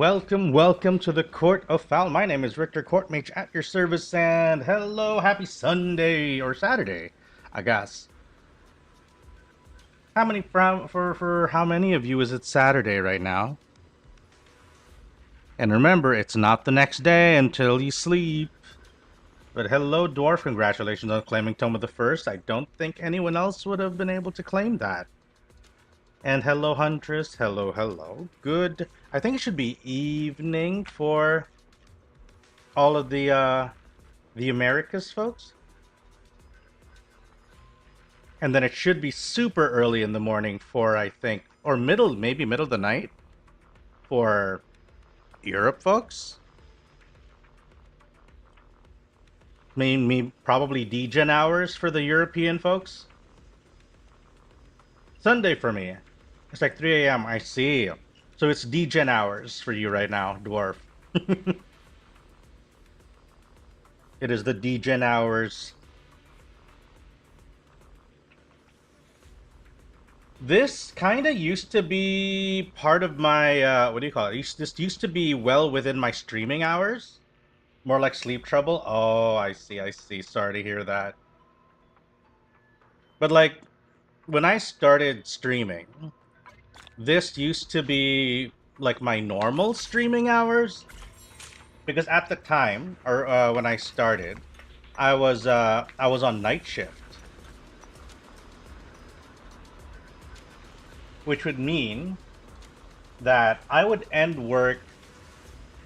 welcome to the Court of Fowl. My name is Richter, Court Mage at your service, and hello, happy Sunday or Saturday, I guess. How many for how many of you is it Saturday right now? And remember, it's not the next day until you sleep. But hello, Dwarf, congratulations on claiming Tome of the First. I don't think anyone else would have been able to claim that. And hello, Huntress. Hello. Good. I think it should be evening for all of the Americas folks. And then it should be super early in the morning for, I think, or maybe middle of the night for Europe folks. Maybe probably degen hours for the European folks. Sunday for me. It's like 3 a.m. I see. So it's degen hours for you right now, Dwarf. It is the degen hours. This kind of used to be part of my, what do you call it? This used to be well within my streaming hours. More like sleep trouble. Oh, I see. Sorry to hear that. But like, when I started streaming, this used to be like my normal streaming hours. Because at the time, or when I started, I was on night shift. Which would mean that I would end work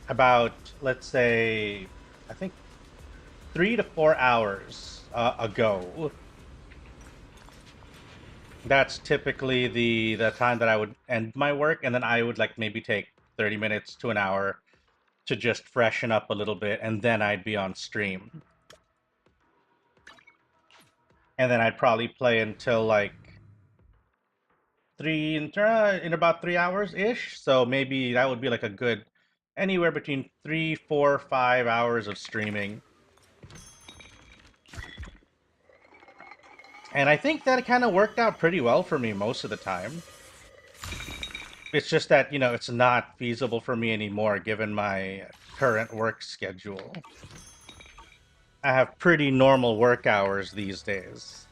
about, let's say, I think 3 to 4 hours ago. That's typically the time that I would end my work, and then I would like maybe take 30 minutes to an hour to just freshen up a little bit, and then I'd be on stream. And then I'd probably play until like in about 3 hours ish. So maybe that would be like a good anywhere between 3, 4, 5 hours of streaming. And I think that kind of worked out pretty well for me most of the time. It's just that, you know, it's not feasible for me anymore given my current work schedule. I have pretty normal work hours these days.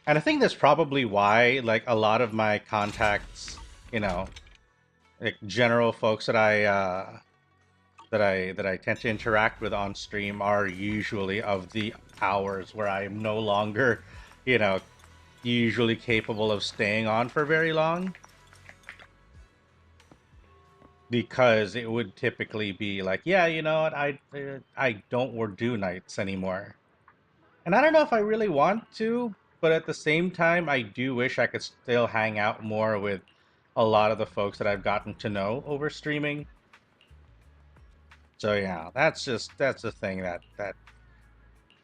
And I think that's probably why, like, a lot of my contacts, you know, like general folks that I tend to interact with on stream are usually of the hours where I am no longer, you know, usually capable of staying on for very long. Because it would typically be like, yeah, you know what, I don't do nights anymore. And I don't know if I really want to, but at the same time, I do wish I could still hang out more with a lot of the folks that I've gotten to know over streaming. So yeah, that's the thing that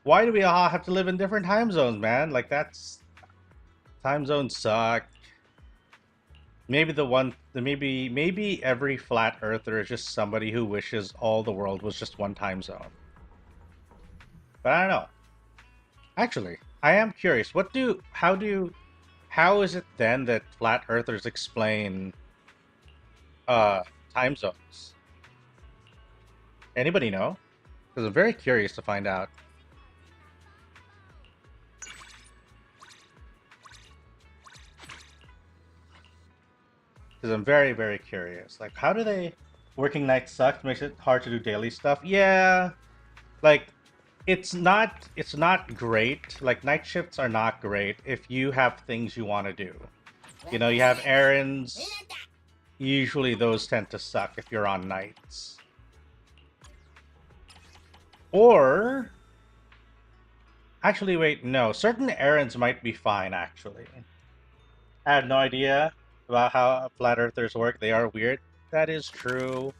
why do we all have to live in different time zones, man? Like time zones suck. Maybe maybe every flat earther is just somebody who wishes all the world was just one time zone. But I don't know. Actually, I am curious. How is it then that flat earthers explain time zones? Anybody know? Because I'm very curious to find out. Because I'm very curious. Like, how do they... Working nights suck, makes it hard to do daily stuff? Yeah, like, it's not great. Like, night shifts are not great if you have things you want to do. You know, you have errands. Usually those tend to suck if you're on nights. Or... Actually, wait, no. Certain errands might be fine, actually. I have no idea about how flat earthers work. They are weird. That is true.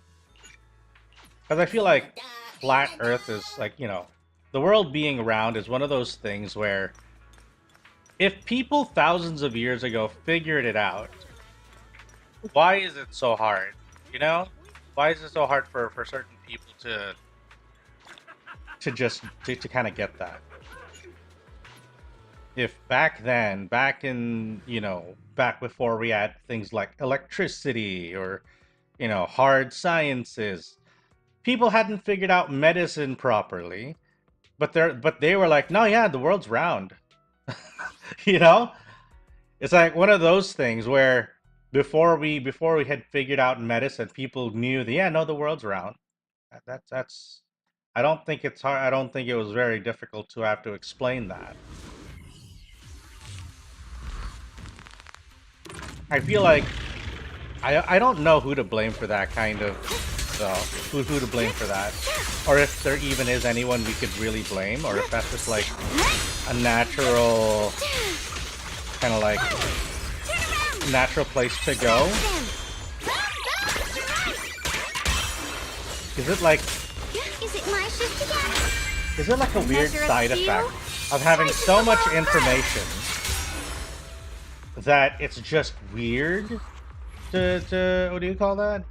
Because I feel like flat earth is like, you know, the world being round is one of those things where if people thousands of years ago figured it out, why is it so hard? You know? Why is it so hard for certain people to kind of get that? if back then, back in, back before we had things like electricity or, hard sciences, people hadn't figured out medicine properly, but they were like, no, yeah, the world's round. you know? It's like one of those things where before we had figured out medicine, people knew that, yeah, no, the world's round. That's I don't think it's hard. I don't think it was very difficult to have to explain that. I feel like I don't know who to blame for that kind of who to blame for that, or if there even is anyone we could really blame, or if that's just like a natural kind of like natural place to go. Is it like is it like a weird side effect of having so much information that it's just weird to what do you call that?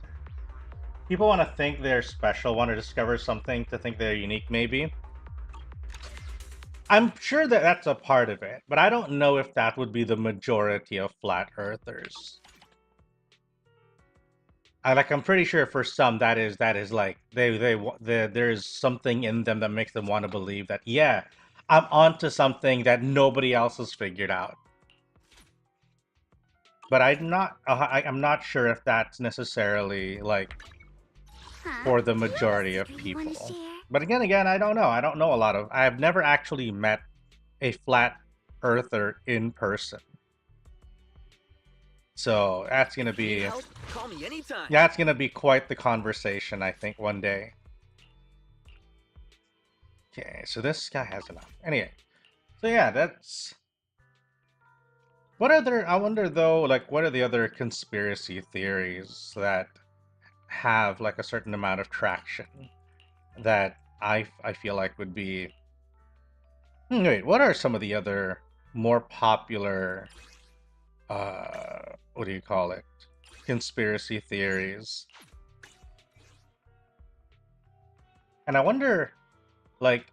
People want to think they're special, want to discover something to think they're unique, maybe. I'm sure that that's a part of it, but I don't know if that would be the majority of flat earthers. I'm pretty sure for some that is like there's something in them that makes them want to believe that, yeah, I'm onto something that nobody else has figured out. But I'm not sure if that's necessarily like for the majority of people. But again, I don't know. I've never actually met a flat earther in person. So that's gonna be call me anytime. that's gonna be quite the conversation, I think, one day. Okay, so this guy has enough. Anyway, so yeah, that's I wonder though, like, what are the other conspiracy theories that have like a certain amount of traction that I feel like would be. Wait, what are some of the other more popular what do you call it? Conspiracy theories. And I wonder, like,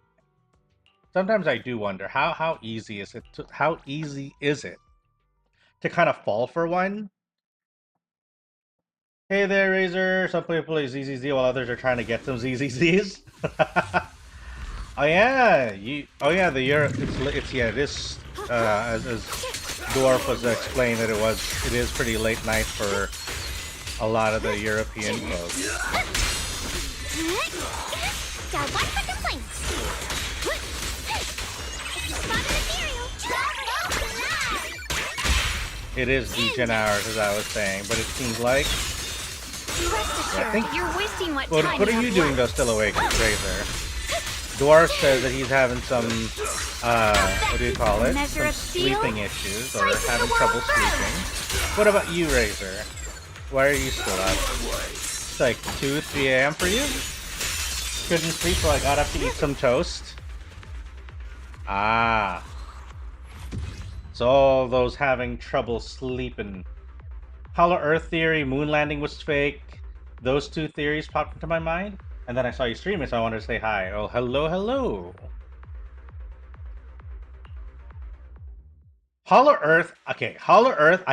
sometimes I do wonder how easy is it to kind of fall for one? Hey there, Razor. Some people play ZZZ while others are trying to get some ZZZs. Oh yeah, the Europe. It's yeah. This as Dwarf was explaining that it is pretty late night for a lot of the European folks. It is degen hours, as I was saying, but it seems like. I think you're wasting what are you doing though, still awake, Razor? Dwarf says that he's having some, what do you call it? Some sleeping issues, or having trouble sleeping. What about you, Razor? Why are you still up? It's like 2, 3 a.m. for you? Couldn't sleep, so I got up to eat some toast. Ah. So all those having trouble sleeping. Hollow Earth theory, moon landing was fake. Those two theories popped into my mind. And then I saw you streaming, so I wanted to say hi. Oh, hello, hello. Hollow Earth. Okay, Hollow Earth,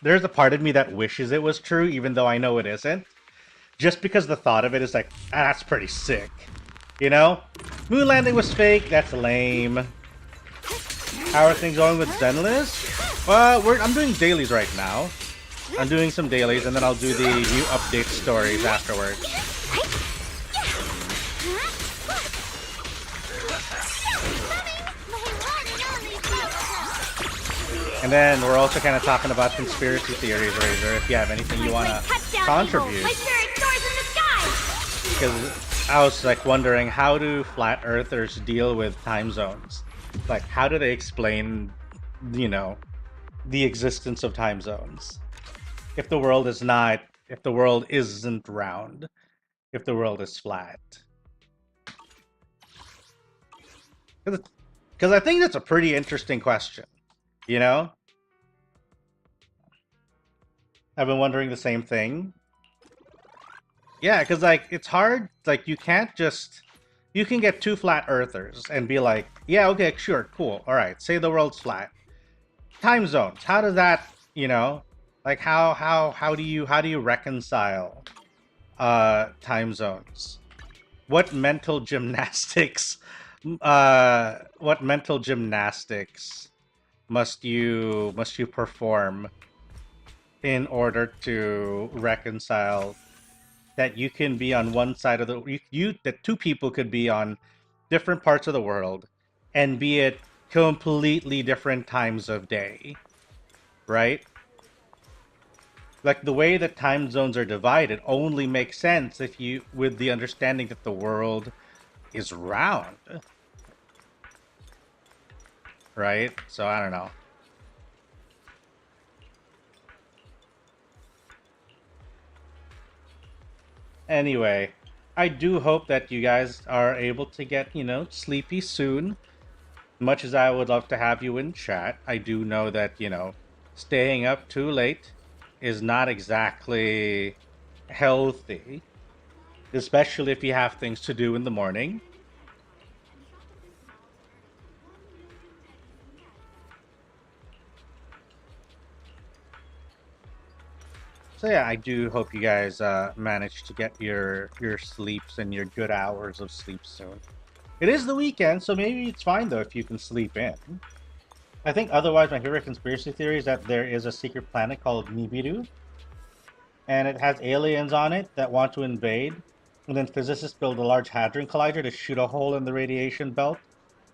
there's a part of me that wishes it was true, even though I know it isn't. Just because the thought of it is like, that's pretty sick. You know? Moon landing was fake, that's lame. How are things going with Zenless? Well, I'm doing dailies right now. I'm doing some dailies, and then I'll do the new update stories afterwards. And then we're also kind of talking about conspiracy theories, Razor, if you have anything you want to contribute. Because I was like wondering, how do flat earthers deal with time zones? Like, how do they explain, the existence of time zones? If the world isn't round, if the world is flat. Because I think that's a pretty interesting question. I've been wondering the same thing. Yeah, because, like, it's hard. Like, you can't just, You can get two flat earthers and be like, yeah, okay, sure, cool, all right, say the world's flat. Time zones, how does that, you know, like how do you reconcile time zones? What mental gymnastics must you perform in order to reconcile that you can be on one side of the that two people could be on different parts of the world and be at completely different times of day, right? Like the way that time zones are divided only makes sense if you with the understanding that the world is round, right? So I don't know. Anyway, I do hope that you guys are able to get, you know, sleepy soon. Much as I would love to have you in chat, I do know that, you know, staying up too late is not exactly healthy, especially if you have things to do in the morning. So yeah, I do hope you guys manage to get your sleeps and your good hours of sleep soon. It is the weekend, so maybe it's fine though if you can sleep in. I think otherwise my favorite conspiracy theory is that there is a secret planet called Nibiru, and it has aliens on it that want to invade, and then physicists build a large hadron collider to shoot a hole in the radiation belt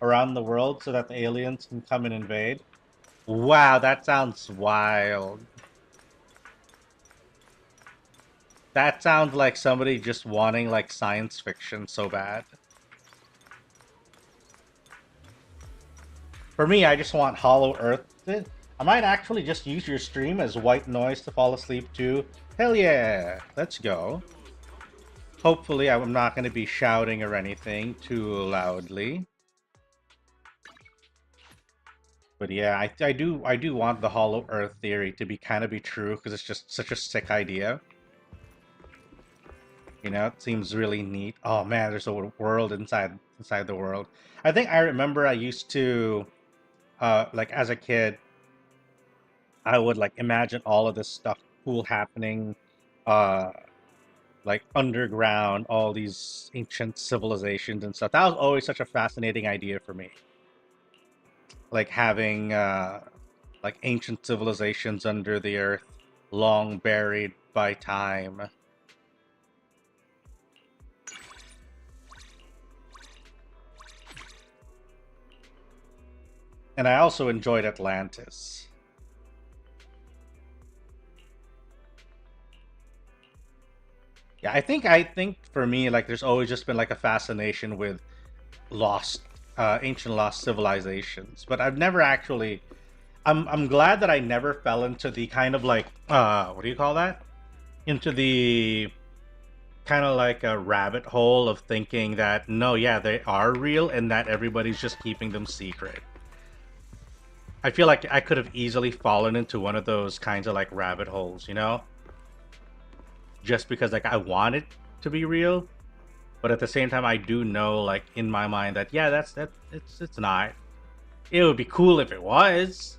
around the world so that the aliens can come and invade. Wow, that sounds wild. That sounds like somebody just wanting like science fiction so bad. For me, I just want Hollow Earth. I might actually just use your stream as white noise to fall asleep to. Hell yeah, let's go. Hopefully I'm not going to be shouting or anything too loudly. But yeah, I do want the Hollow Earth theory to be true because it's just such a sick idea. You know, it seems really neat. Oh man, there's a world inside the world. I think I remember I used to like as a kid, I would like imagine all of this stuff cool happening uh like underground, all these ancient civilizations and stuff. That was always such a fascinating idea for me. Like having like ancient civilizations under the earth, long buried by time. And I also enjoyed Atlantis. Yeah, I think for me, like there's always just been like a fascination with lost ancient lost civilizations. But I've never actually I'm glad that I never fell into the kind of like what do you call that? Into the kind of like a rabbit hole of thinking that no, yeah, they are real and that everybody's just keeping them secret. I feel like I could have easily fallen into one of those kinds of like rabbit holes, you know? Just because like I want it to be real, but at the same time I do know like in my mind that yeah, it's not. It would be cool if it was,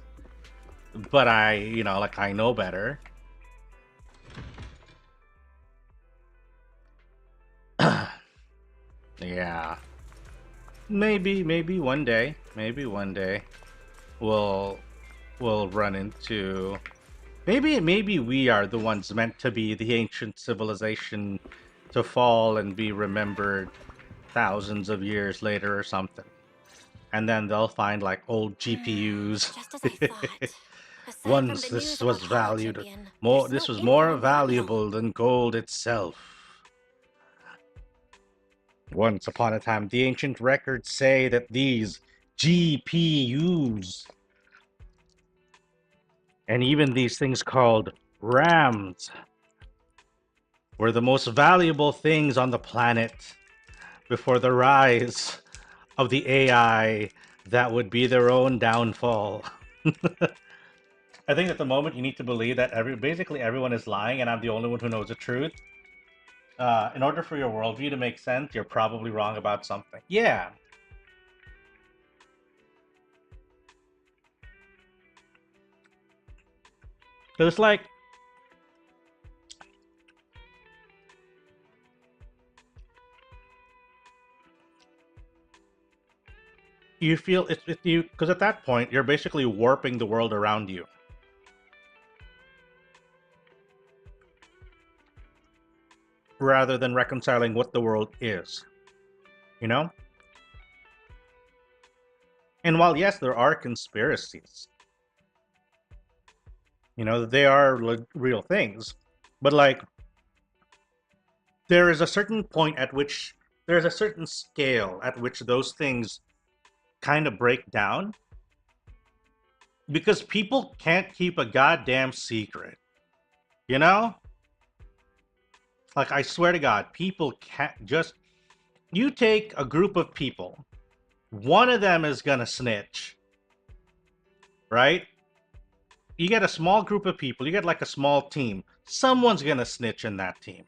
but I, you know, like I know better. Yeah. Maybe one day, we'll run into maybe we are the ones meant to be the ancient civilization to fall and be remembered thousands of years later or something. And then they'll find like old GPUs. Once this was valued more this was more valuable than gold itself. Once upon a time, the ancient records say that these GPUs and even these things called RAMs were the most valuable things on the planet before the rise of the AI that would be their own downfall. I think at the moment you need to believe that basically everyone is lying and I'm the only one who knows the truth. In order for your worldview to make sense, you're probably wrong about something. Yeah. So it's like, you feel it's you, because at that point you're basically warping the world around you. Rather than reconciling what the world is. You know? And while yes, there are conspiracies, you know, they are real things, but like, there is a certain point at which there's a certain scale at which those things kind of break down, because people can't keep a goddamn secret, you know? Like, I swear to God, people can't just. You take a group of people, one of them is gonna snitch, right? You get a small group of people, you get like a small team, someone's gonna snitch in that team.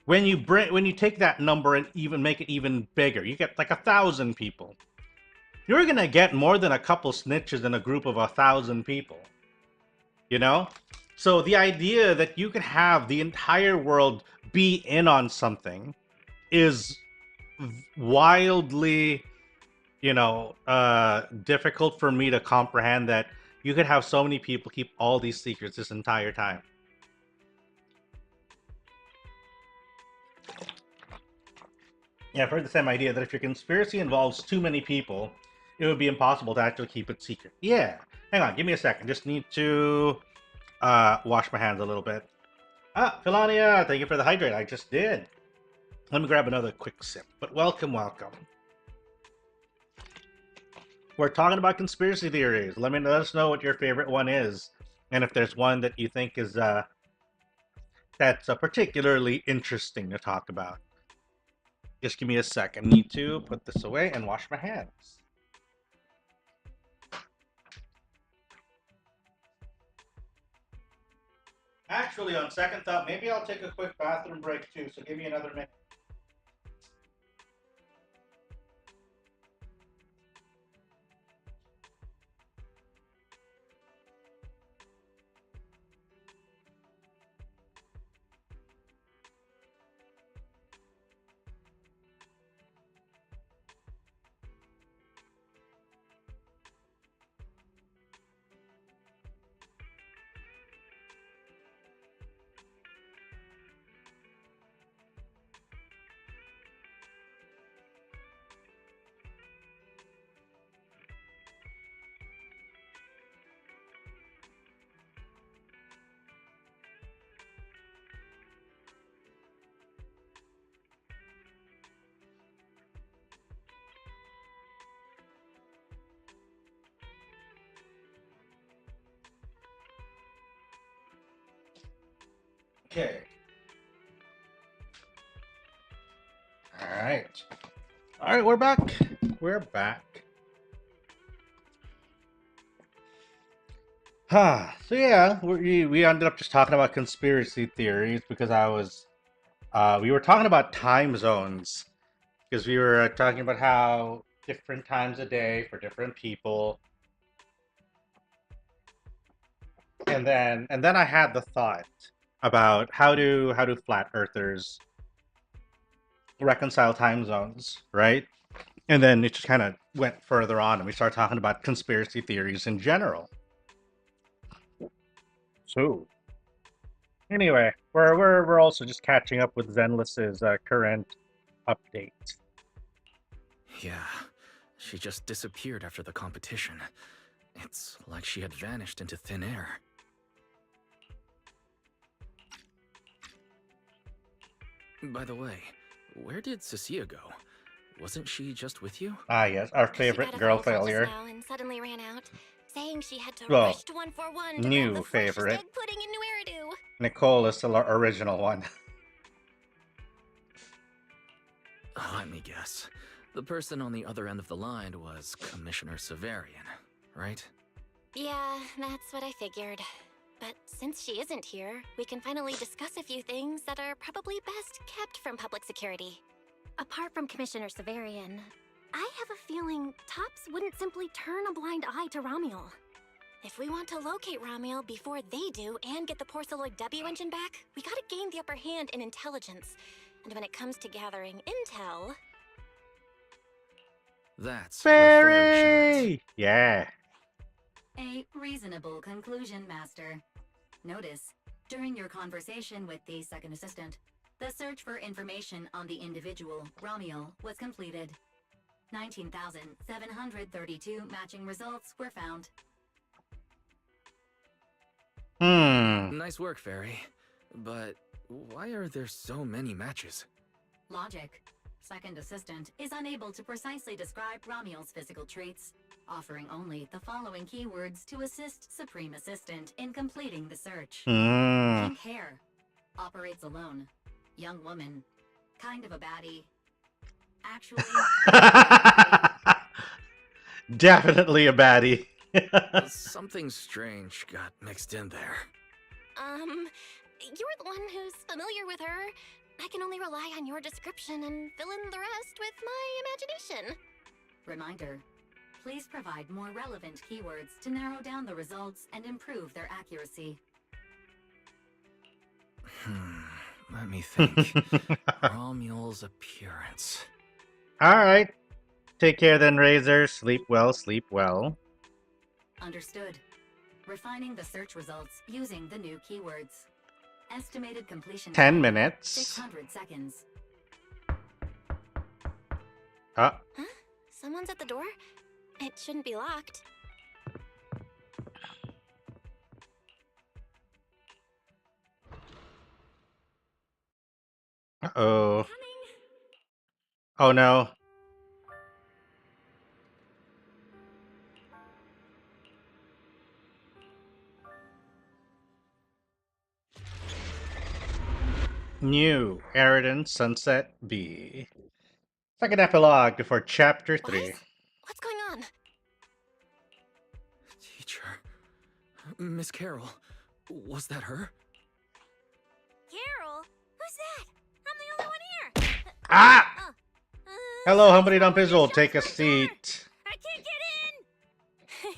When you take that number and even make it even bigger, you get like 1,000 people. You're gonna get more than a couple snitches in a group of 1,000 people. You know? So the idea that you could have the entire world be in on something is wildly, you know, difficult for me to comprehend, that you could have so many people keep all these secrets this entire time. Yeah, I've heard the same idea that if your conspiracy involves too many people, it would be impossible to actually keep it secret. Yeah. Hang on, give me a second. Just need to wash my hands a little bit. Ah, Philania, thank you for the hydrate. I just did. Let me grab another quick sip. But welcome, welcome. We're talking about conspiracy theories. Let us know what your favorite one is, and if there's one that you think is that's particularly interesting to talk about. Just give me a sec. I need to put this away and wash my hands. Actually, on second thought, maybe I'll take a quick bathroom break too, so give me another minute. Okay. All right. All right, we're back. We're back. So yeah, we ended up just talking about conspiracy theories because we were talking about time zones, because we were talking about how different times a day for different people, and then I had the thought about how do flat earthers reconcile time zones, right? And then it just kind of went further on, and we started talking about conspiracy theories in general. So anyway, we're also just catching up with Zenless's current update. Yeah, she just disappeared after the competition. It's like she had vanished into thin air. By the way, where did Cecilia go? Wasn't she just with you? Ah, yes, our favorite girl failure. And suddenly ran out, saying she had to Well, rush to 141 to new grab the favorite. egg pudding in New Eridu. Nicole is still our original one. Let me guess. The person on the other end of the line was Commissioner Severian, right? Yeah, that's what I figured. But since she isn't here, we can finally discuss a few things that are probably best kept from public security. Apart from Commissioner Severian, I have a feeling Tops wouldn't simply turn a blind eye to Romuel. If we want to locate Romuel before they do and get the Porceloid W engine back, we gotta gain the upper hand in intelligence. And when it comes to gathering intel... That's where Fairy! Yeah. A reasonable conclusion, Master. Notice, during your conversation with the second assistant, the search for information on the individual, Romuel, was completed. 19,732 matching results were found. Nice work, Fairy. But why are there so many matches? Logic. Second assistant is unable to precisely describe Romuel's physical traits, offering only the following keywords to assist Supreme Assistant in completing the search. Pink hair. Operates alone. Young woman. Kind of a baddie. Actually... Definitely a baddie. Something strange got mixed in there. You're the one who's familiar with her. I can only rely on your description and fill in the rest with my imagination. Reminder. Please provide more relevant keywords to narrow down the results and improve their accuracy. Let me think. Romuel's appearance. Alright. Take care then, Razor. Sleep well, sleep well. Understood. Refining the search results using the new keywords. Estimated completion 10 time, minutes. 600 seconds. Oh. Huh? Someone's at the door? It shouldn't be locked. Uh-oh. Oh no. New Eridan Sunset B. Second epilogue before chapter 3. Lais? What's going on? Teacher. Miss Carroll. Was that her? Carol? Who's that? I'm the only one here. Ah! Hello, Humpty Dumpizzle. Take a seat. I can't get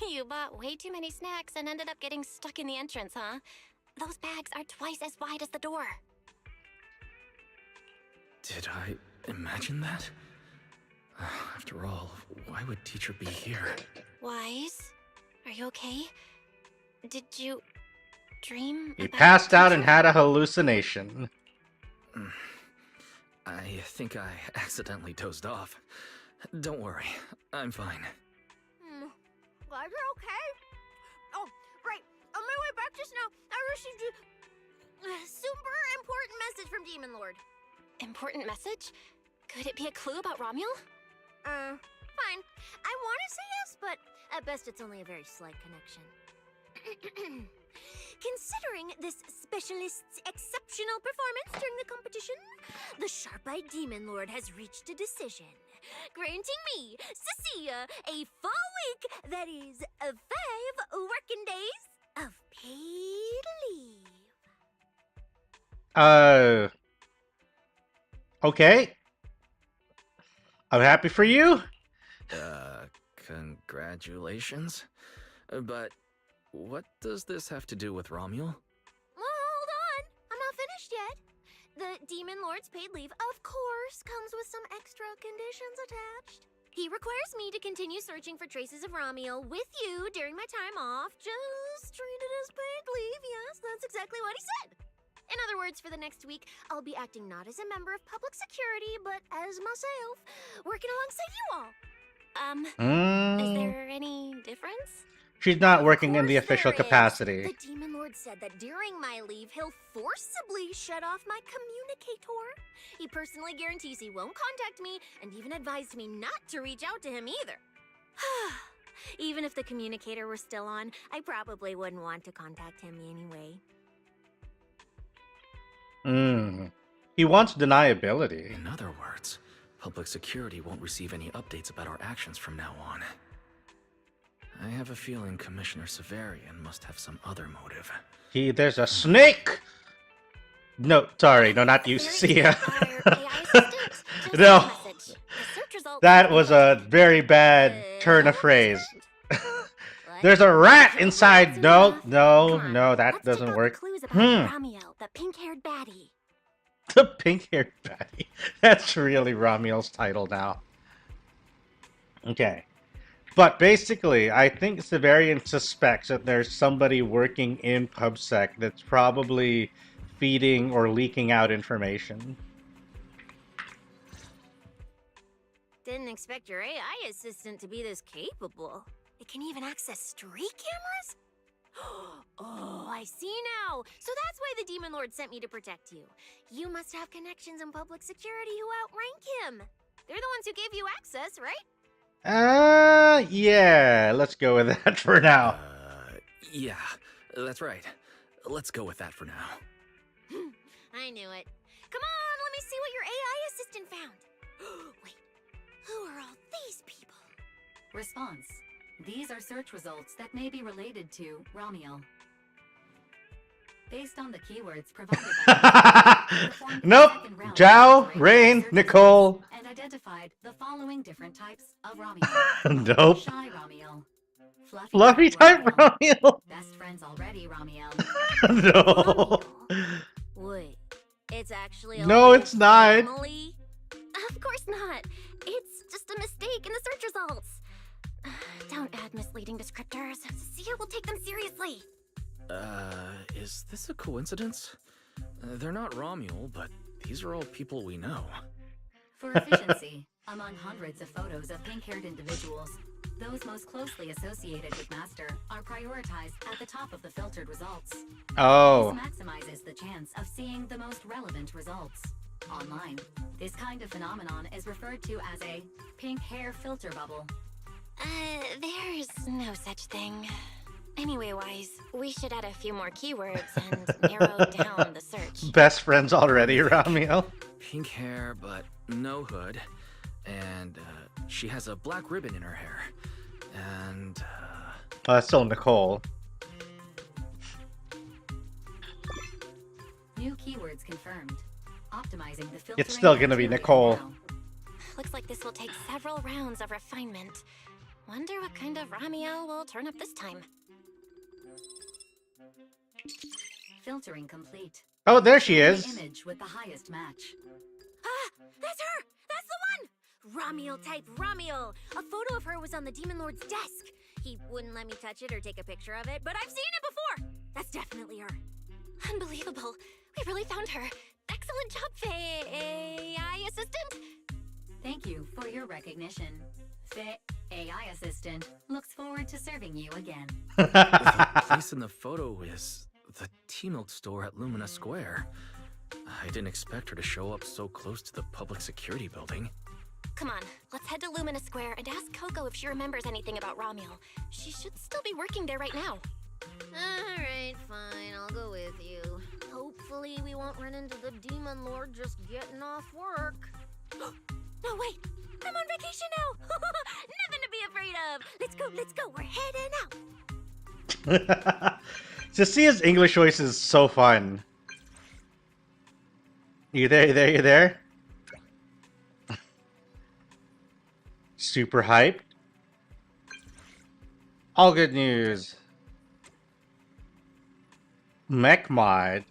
in! You bought way too many snacks and ended up getting stuck in the entrance, huh? Those bags are twice as wide as the door. Did I imagine that? After all, why would teacher be here? Wise? Are you okay? Did you dream He about passed out teacher? and had a hallucination. I think I accidentally dozed off. Don't worry, I'm fine. Glad you're okay. Oh, right. On my way back just now, I received a super important message from Demon Lord. Important message? Could it be a clue about Romuel? Fine. I want to say yes, but at best it's only a very slight connection. Considering this specialist's exceptional performance during the competition, the sharp-eyed Demon Lord has reached a decision, granting me, Cecilia, a full week, that is, 5 working days of paid leave. Okay. I'm happy for you. Congratulations. But what does this have to do with Romuel? Well, hold on. I'm not finished yet. The Demon Lord's paid leave, of course, comes with some extra conditions attached. He requires me to continue searching for traces of Romuel with you during my time off. Just treat it as paid leave. Yes, that's exactly what he said. In other words, for the next week, I'll be acting not as a member of public security, but as myself, working alongside you all. Is there any difference? She's not working in the Of course official there is. capacity. The Demon Lord said that during my leave, he'll forcibly shut off my communicator. He personally guarantees he won't contact me, and even advised me not to reach out to him either. Even if the communicator were still on, I probably wouldn't want to contact him anyway. He wants deniability. In other words, public security won't receive any updates about our actions from now on. I have a feeling Commissioner Severian must have some other motive. There's a snake! No, sorry, no, not you, Sia. No, that was a very bad turn of phrase. There's a rat inside. No, that doesn't work. The pink-haired baddie. The pink-haired baddie. That's really Ramiel's title now. Okay. But basically, I think Severian suspects that there's somebody working in PubSec that's probably feeding or leaking out information. Didn't expect your AI assistant to be this capable. It can even access street cameras? Oh, I see now. So that's why the Demon Lord sent me to protect you. You must have connections in public security who outrank him. They're the ones who gave you access, right? Yeah, let's go with that for now. Yeah, that's right. Let's go with that for now. I knew it. Come on, let me see what your AI assistant found. Wait, who are all these people? Response. These are search results that may be related to Ramiel. Based on the keywords provided by Nope. Zhao, Rain, Nicole. And identified the following different types of Ramiel. Nope. Shy Ramiel. Fluffy type Ramiel. Best friends already, Ramiel. No. Wait, it's actually a No, it's not. family? Of course not. It's just a mistake in the search results. Don't add misleading descriptors. Sia will take them seriously. Is this a coincidence? They're not Romuel, but these are all people we know. For efficiency, among hundreds of photos of pink-haired individuals, those most closely associated with Master are prioritized at the top of the filtered results. Oh. This maximizes the chance of seeing the most relevant results. Online, this kind of phenomenon is referred to as a pink hair filter bubble. There's no such thing. Anyway, Wise, we should add a few more keywords and narrow down the search. Best friends already, Ramiel. Pink hair, but no hood. And, she has a black ribbon in her hair. And, Oh, that's still Nicole. New keywords confirmed. Optimizing the filtering. It's still gonna be criteria Nicole. now. Looks like this will take several rounds of refinement. Wonder what kind of Ramiel will turn up this time. Filtering complete. Oh, there she The is. image with the highest match. Ah, that's her! That's the one! Ramiel type Ramiel! A photo of her was on the Demon Lord's desk. He wouldn't let me touch it or take a picture of it, but I've seen it before! That's definitely her. Unbelievable. We really found her. Excellent job, AI assistant. Thank you for your recognition. AI assistant looks forward to serving you again. the place in the photo is the tea milk store at Lumina Square. I didn't expect her to show up so close to the public security building. Come on, let's head to Lumina Square and ask Coco if she remembers anything about Ramiel. She should still be working there right now. Alright, fine, I'll go with you. Hopefully we won't run into the Demon Lord just getting off work. No, wait! I'm on vacation now! Nothing to be afraid of! Let's go, we're heading out! Cecia's English voice is so fun. You there? Super hyped. All good news. Mech mod.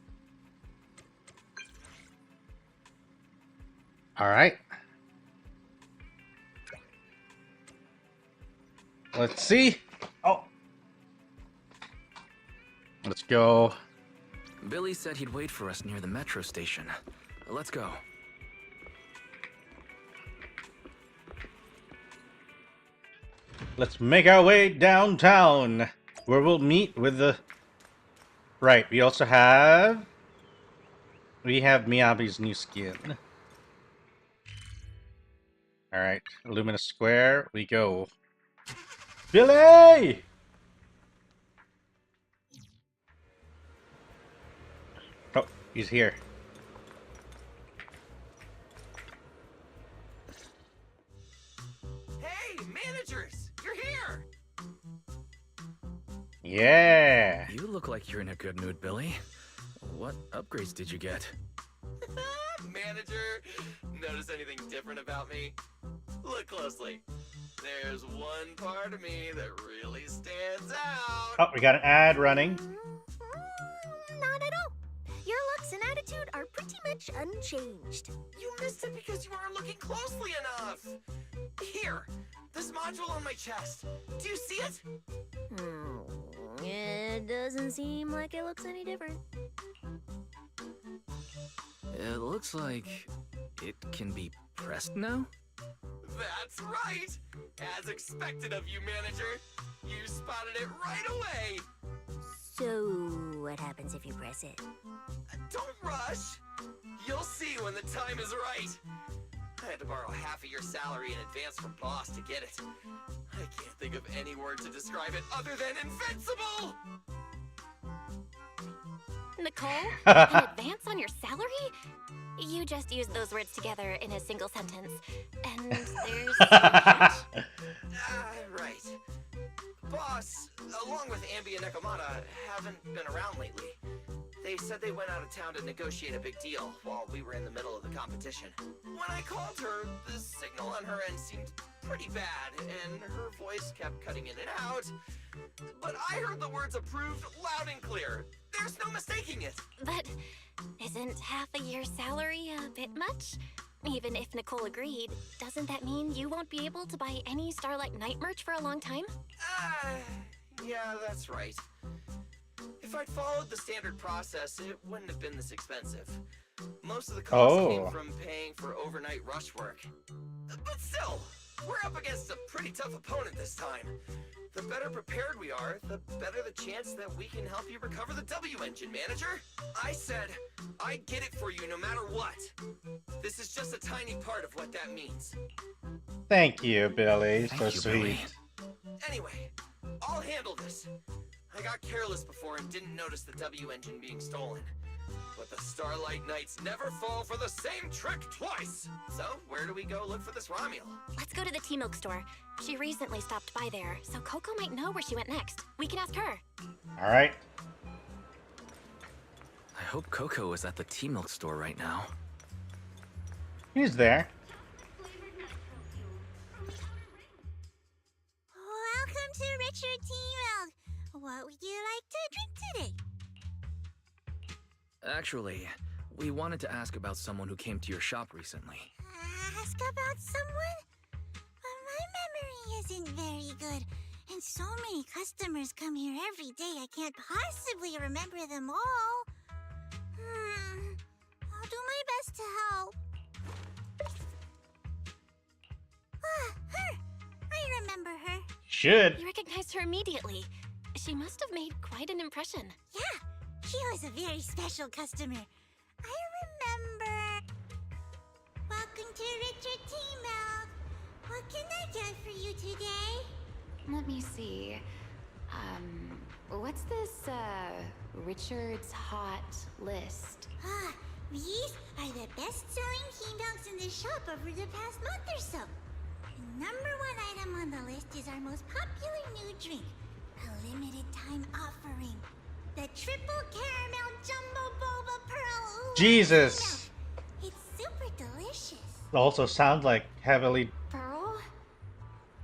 Alright. Let's see. Oh. Let's go. Billy said he'd wait for us near the metro station. Let's go. Let's make our way downtown, where we'll meet with the... Right, we also have... We have Miyabi's new skin. Alright, Lumina Square, we go. Billy! Oh, he's here. Hey, managers! You're here! Yeah. You look like you're in a good mood, Billy. What upgrades did you get? Manager, notice anything different about me? Look closely. There's one part of me that really stands out. Oh, we got an ad running. Not at all. Your looks and attitude are pretty much unchanged. You missed it because you weren't looking closely enough. Here, this module on my chest. Do you see it? It doesn't seem like it looks any different. It looks like it can be pressed now? That's right. As expected of you, manager. You spotted it right away. So, what happens if you press it? Don't rush. You'll see when the time is right. I had to borrow half of your salary in advance from boss to get it. I can't think of any word to describe it other than invincible! Nicole, an advance on your salary? You just used those words together in a single sentence. And there's a catch? Right. Boss, along with Ambi and Nekomata, haven't been around lately. They said they went out of town to negotiate a big deal while we were in the middle of the competition. When I called her, the signal on her end seemed pretty bad, and her voice kept cutting in and out. But I heard the words approved loud and clear. There's no mistaking it. But isn't half a year's salary a bit much? Even if Nicole agreed, doesn't that mean you won't be able to buy any Starlight Knight merch for a long time? Yeah, that's right. If I'd followed the standard process, it wouldn't have been this expensive. Most of the cost came from paying for overnight rush work. But still, we're up against a pretty tough opponent this time. The better prepared we are, the better the chance that we can help you recover the W engine, manager. I said I'd get it for you no matter what. This is just a tiny part of what that means. Thank you, Billy. Thank So you, sweet. Billy. Anyway, I'll handle this. I got careless before and didn't notice the W engine being stolen. But the Starlight Knights never fall for the same trick twice! So, where do we go look for this Romuel? Let's go to the T-Milk store. She recently stopped by there, so Coco might know where she went next. We can ask her. All right. I hope Coco is at the T-Milk store right now. He's there. Welcome to Richard T-Milk. What would you like to drink today? Actually, we wanted to ask about someone who came to your shop recently. Ask about someone? My memory isn't very good, and so many customers come here every day I can't possibly remember them all. I'll do my best to help. Her! I remember her. Should. You recognized her immediately. She must have made quite an impression. Yeah, she was a very special customer. I remember. Welcome to Richard T-Milk. What can I get for you today? Let me see. What's this, Richard's hot list? These are the best-selling T-Milks in the shop over the past month or so. The number one item on the list is our most popular new drink. A limited time offering. The triple caramel jumbo boba pearl. Ooh, Jesus. it's super delicious. Also sounds like heavily. Pearl?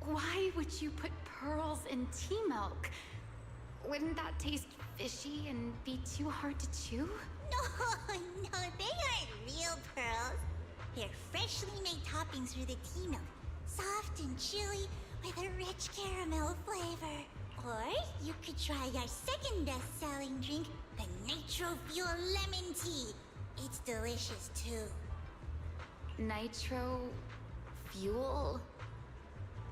Why would you put pearls in tea milk? Wouldn't that taste fishy and be too hard to chew? No, they aren't real pearls. They're freshly made toppings for the tea milk. Soft and chewy with a rich caramel flavor. Or you could try our second best-selling drink, the Nitro Fuel Lemon Tea. It's delicious too. Nitro fuel?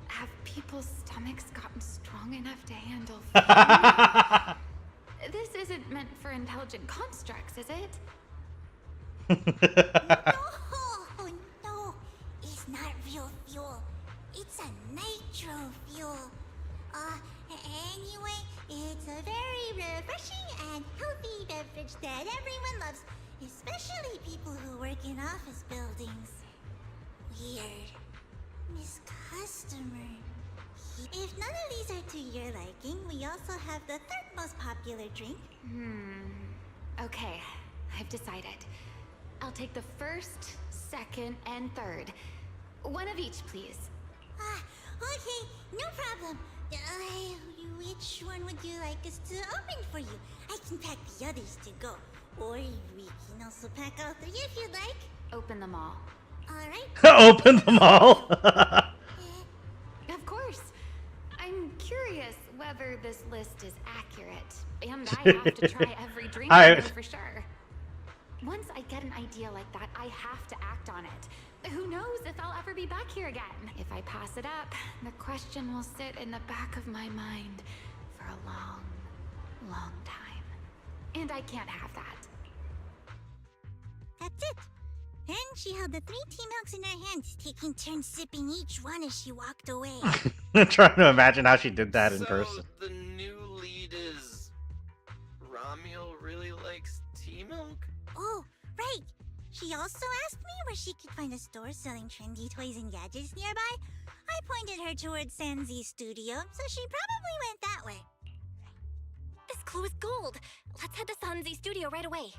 Have people's stomachs gotten strong enough to handle fuel? This isn't meant for intelligent constructs, is it? No, it's not real fuel. It's a nitro fuel. Anyway, it's a very refreshing and healthy beverage that everyone loves, especially people who work in office buildings. Weird. Miss Customer. If if none of these are to your liking, we also have the third most popular drink. Okay, I've decided. I'll take the first, second, and third. One of each, please. Okay, no problem. Which one would you like us to open for you? I can pack the others to go. Or we can also pack all three if you'd like. Open them all. Alright. Open them all. Of course. I'm curious whether this list is accurate. And I have to try every drink to know for sure. Once I get an idea like that, I have to act on it. Who knows if I'll ever be back here again? If I pass it up, the question will sit in the back of my mind for a long, long time. And I can't have that. That's it. Then she held the 3 tea milks in her hands, taking turns sipping each one as she walked away. I'm trying to imagine how she did that in person. The new lead is Ramiel really likes tea milk? Oh, right. She also asked me where she could find a store selling trendy toys and gadgets nearby. I pointed her towards Sanzi's studio, so she probably went that way. This clue is gold. Let's head to Sanzi's studio right away.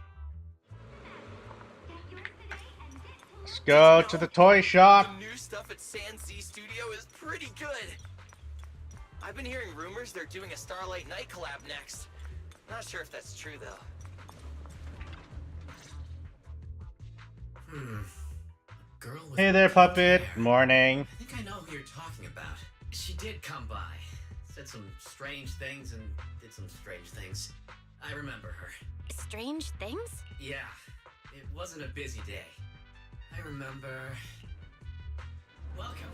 Let's go to the toy shop. The new stuff at Sanzi's studio is pretty good. I've been hearing rumors they're doing a Starlight Night collab next. Not sure if that's true though. Girl with Hey there, puppet. Morning. I think I know who you're talking about. She did come by. Said some strange things and did some strange things. I remember her. Strange things? Yeah, it wasn't a busy day. I remember... Welcome.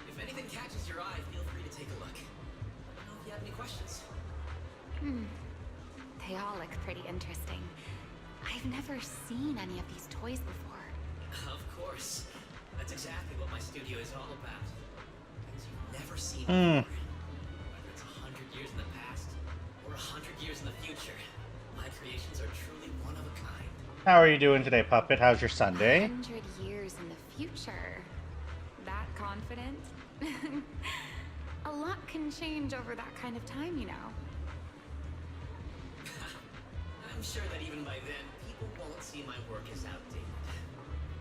If anything catches your eye, feel free to take a look. Let me know if you have any questions. They all look pretty interesting. I've never seen any of these toys before. Of course. That's exactly what my studio is all about. Things you've never seen before. Whether it's 100 years in the past or 100 years in the future, my creations are truly one of a kind. How are you doing today, puppet? How's your Sunday? 100 years in the future. That confident? A lot can change over that kind of time, you know. I'm sure that even by then, people won't see my work as outdated.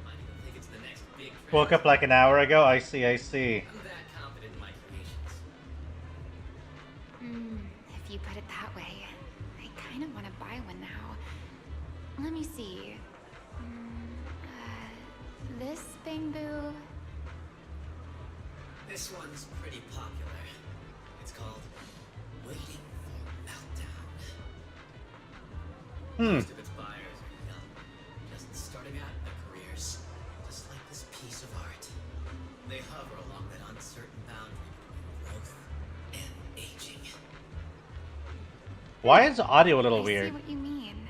Might even think it's the next big trend. Woke up like an hour ago. I see. I see. I'm that confident in my creations. If you put it that way, I kind of want to buy one now. Let me see. This bamboo. This one's pretty popular. It's called Waiting for Meltdown. Most of its buyers are young, just starting out in their careers, just like this piece of art. They hover along that uncertain boundary between growth and aging. Why is the audio a little I see weird? what you mean.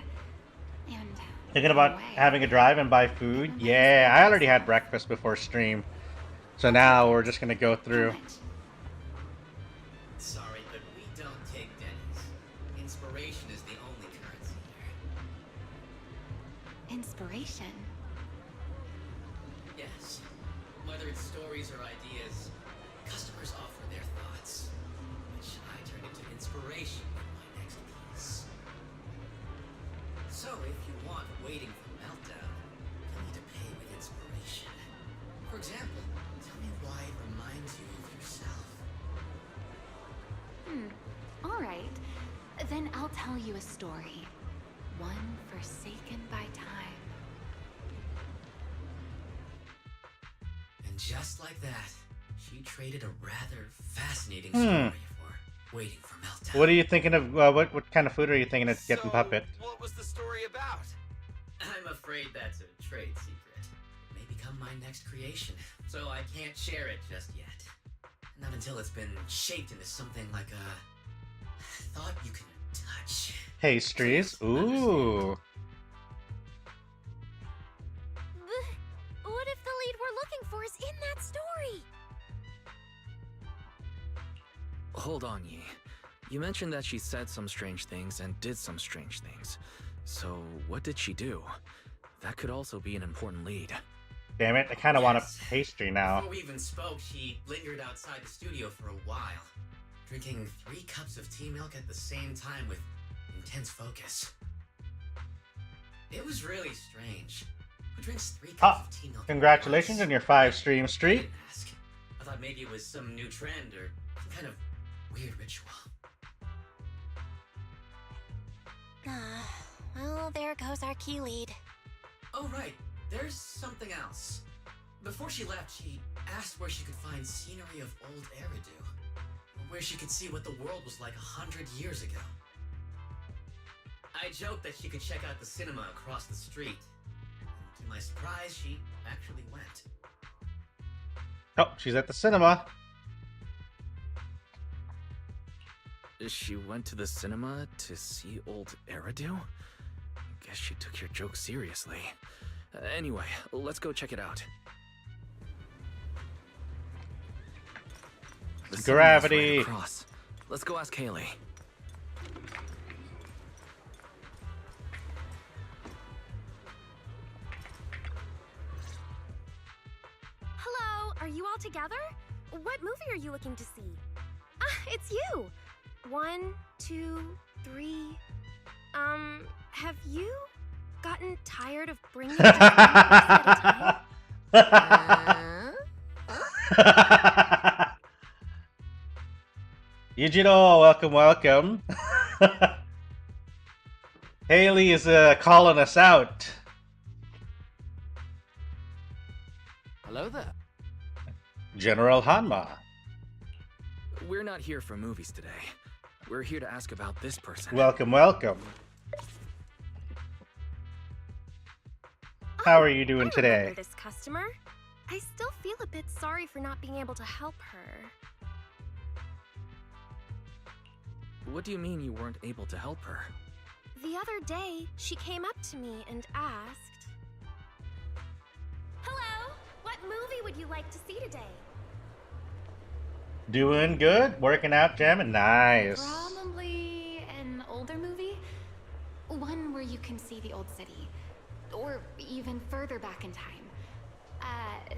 And Thinking about having a drive and buy food? Yeah, I already had breakfast before stream. So now we're just gonna go through. Sorry, but we don't take Denny's. Inspiration is the only currency here. Inspiration. Yes. Whether it's stories or ideas, customers offer their thoughts, which I turn into inspiration for my next piece. So if you want Waiting for Meltdown, you'll need to pay with inspiration. For example, tell me why it reminds you of yourself. All right. Then I'll tell you a story. One forsaken by time. And just like that, she traded a rather fascinating story for Waiting for Meltdown. What are you thinking of? What kind of food are you thinking of getting, puppet? What was the story about? I'm afraid that's a trade secret. It may become my next creation, so I can't share it just yet. Not until it's been shaped into something like a thought you can touch. Pastries. Ooh. What if the lead we're looking for is in that story? Hold on, Yi. You mentioned that she said some strange things and did some strange things. So, what did she do? That could also be an important lead. Damn it, I kind of want a Yes. pastry now. Before we even spoke, she lingered outside the studio for a while, drinking 3 cups of tea milk at the same time with intense focus. It was really strange. Who drinks 3 cups of tea milk? Congratulations on your 5-stream I streak. didn't ask. I thought maybe it was some new trend or some kind of weird ritual. Well, there goes our key lead. Oh, right. There's something else. Before she left, she asked where she could find scenery of old Eridan, where she could see what the world was like 100 years ago. I joked that she could check out the cinema across the street. To my surprise, she actually went. Oh, she's at the cinema. She went to the cinema to see old Eridan? Guess she took your joke seriously. Anyway, let's go check it out. The cinema's Gravity. right across. Let's go ask Haley. Hello, are you all together? What movie are you looking to see? Ah, it's you! 1, 2, 3. Have you gotten tired of bringing just one person at a time? Yujiro, welcome. Haley is calling us out. Hello there. General Hanma. We're not here for movies today. We're here to ask about this person. Welcome. How are you doing I today? remember this customer. I still feel a bit sorry for not being able to help her. What do you mean you weren't able to help her? The other day, she came up to me and asked, "Hello, what movie would you like to see today?" Doing good, working out, jamming, nice. Probably an older movie. One where you can see the old city. Or even further back in time.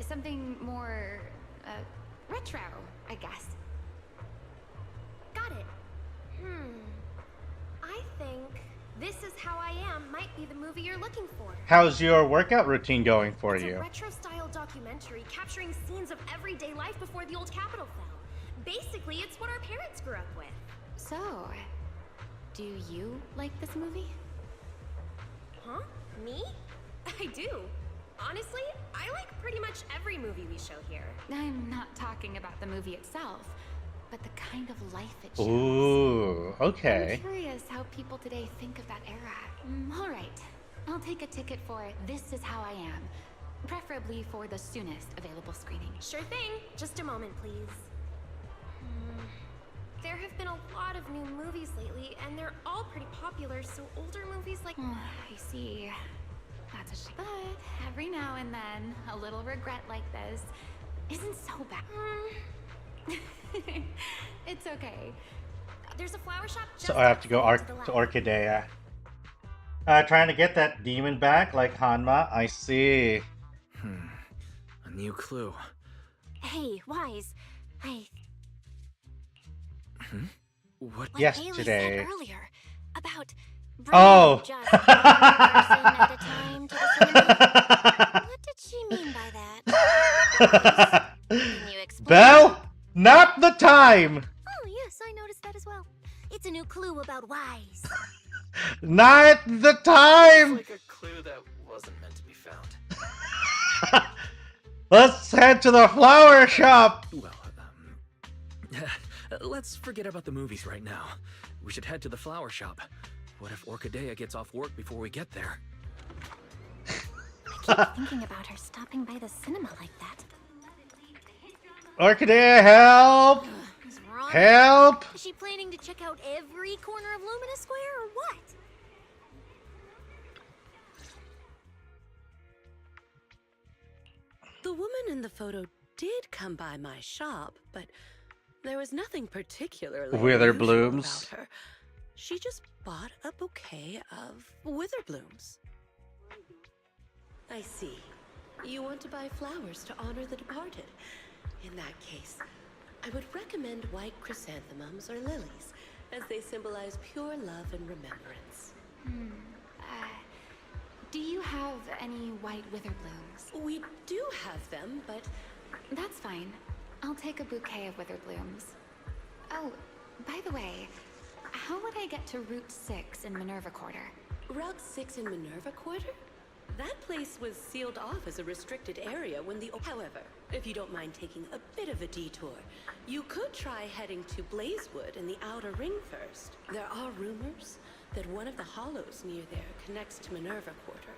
Something more, retro, I guess. Got it. I think This Is How I Am might be the movie you're looking for. How's your workout routine going for It's you? a retro-style documentary capturing scenes of everyday life before the old Capitol fell. Basically, it's what our parents grew up with. So, do you like this movie? Huh? Me? I do. Honestly, I like pretty much every movie we show here. I'm not talking about the movie itself, but the kind of life it shows. Ooh, okay. I'm curious how people today think of that era. All right, I'll take a ticket for This Is How I Am, preferably for the soonest available screening. Sure thing. Just a moment, please. There have been a lot of new movies lately, and they're all pretty popular, so older movies like... I see. That's a shame. But every now and then, a little regret like this isn't so bad. It's okay. There's a flower shop just So I have to go outside to the left. Orchidea. Trying to get that demon back, like Hanma. I see. A new clue. Hey, Wise. What? What Yesterday. Haley said earlier about Oh. bringing just one person at a time to the cinema. What did she mean by that? Can you explain? Belle, not the time. Oh, yes, I noticed that as well. It's a new clue about Wise. Not the It's time. like a clue that wasn't meant to be found. Let's head to the flower shop. Well, let's forget about the movies right now. We should head to the flower shop. What if Orchidea gets off work before we get there? I keep thinking about her stopping by the cinema like that. Orchidea, help! Is Ron... Help! Is she planning to check out every corner of Lumina Square or what? The woman in the photo did come by my shop, but there was nothing particularly Wither unusual blooms. about her. She just bought a bouquet of wither blooms. I see. You want to buy flowers to honor the departed? In that case, I would recommend white chrysanthemums or lilies, as they symbolize pure love and remembrance. Do you have any white wither blooms? We do have them, but... That's fine. I'll take a bouquet of wither blooms. Oh, by the way, how would I get to Route 6 in Minerva Quarter? Route 6 in Minerva Quarter? That place was sealed off as a restricted area when the... However, if you don't mind taking a bit of a detour, you could try heading to Blazewood in the Outer Ring first. There are rumors that one of the hollows near there connects to Minerva Quarter,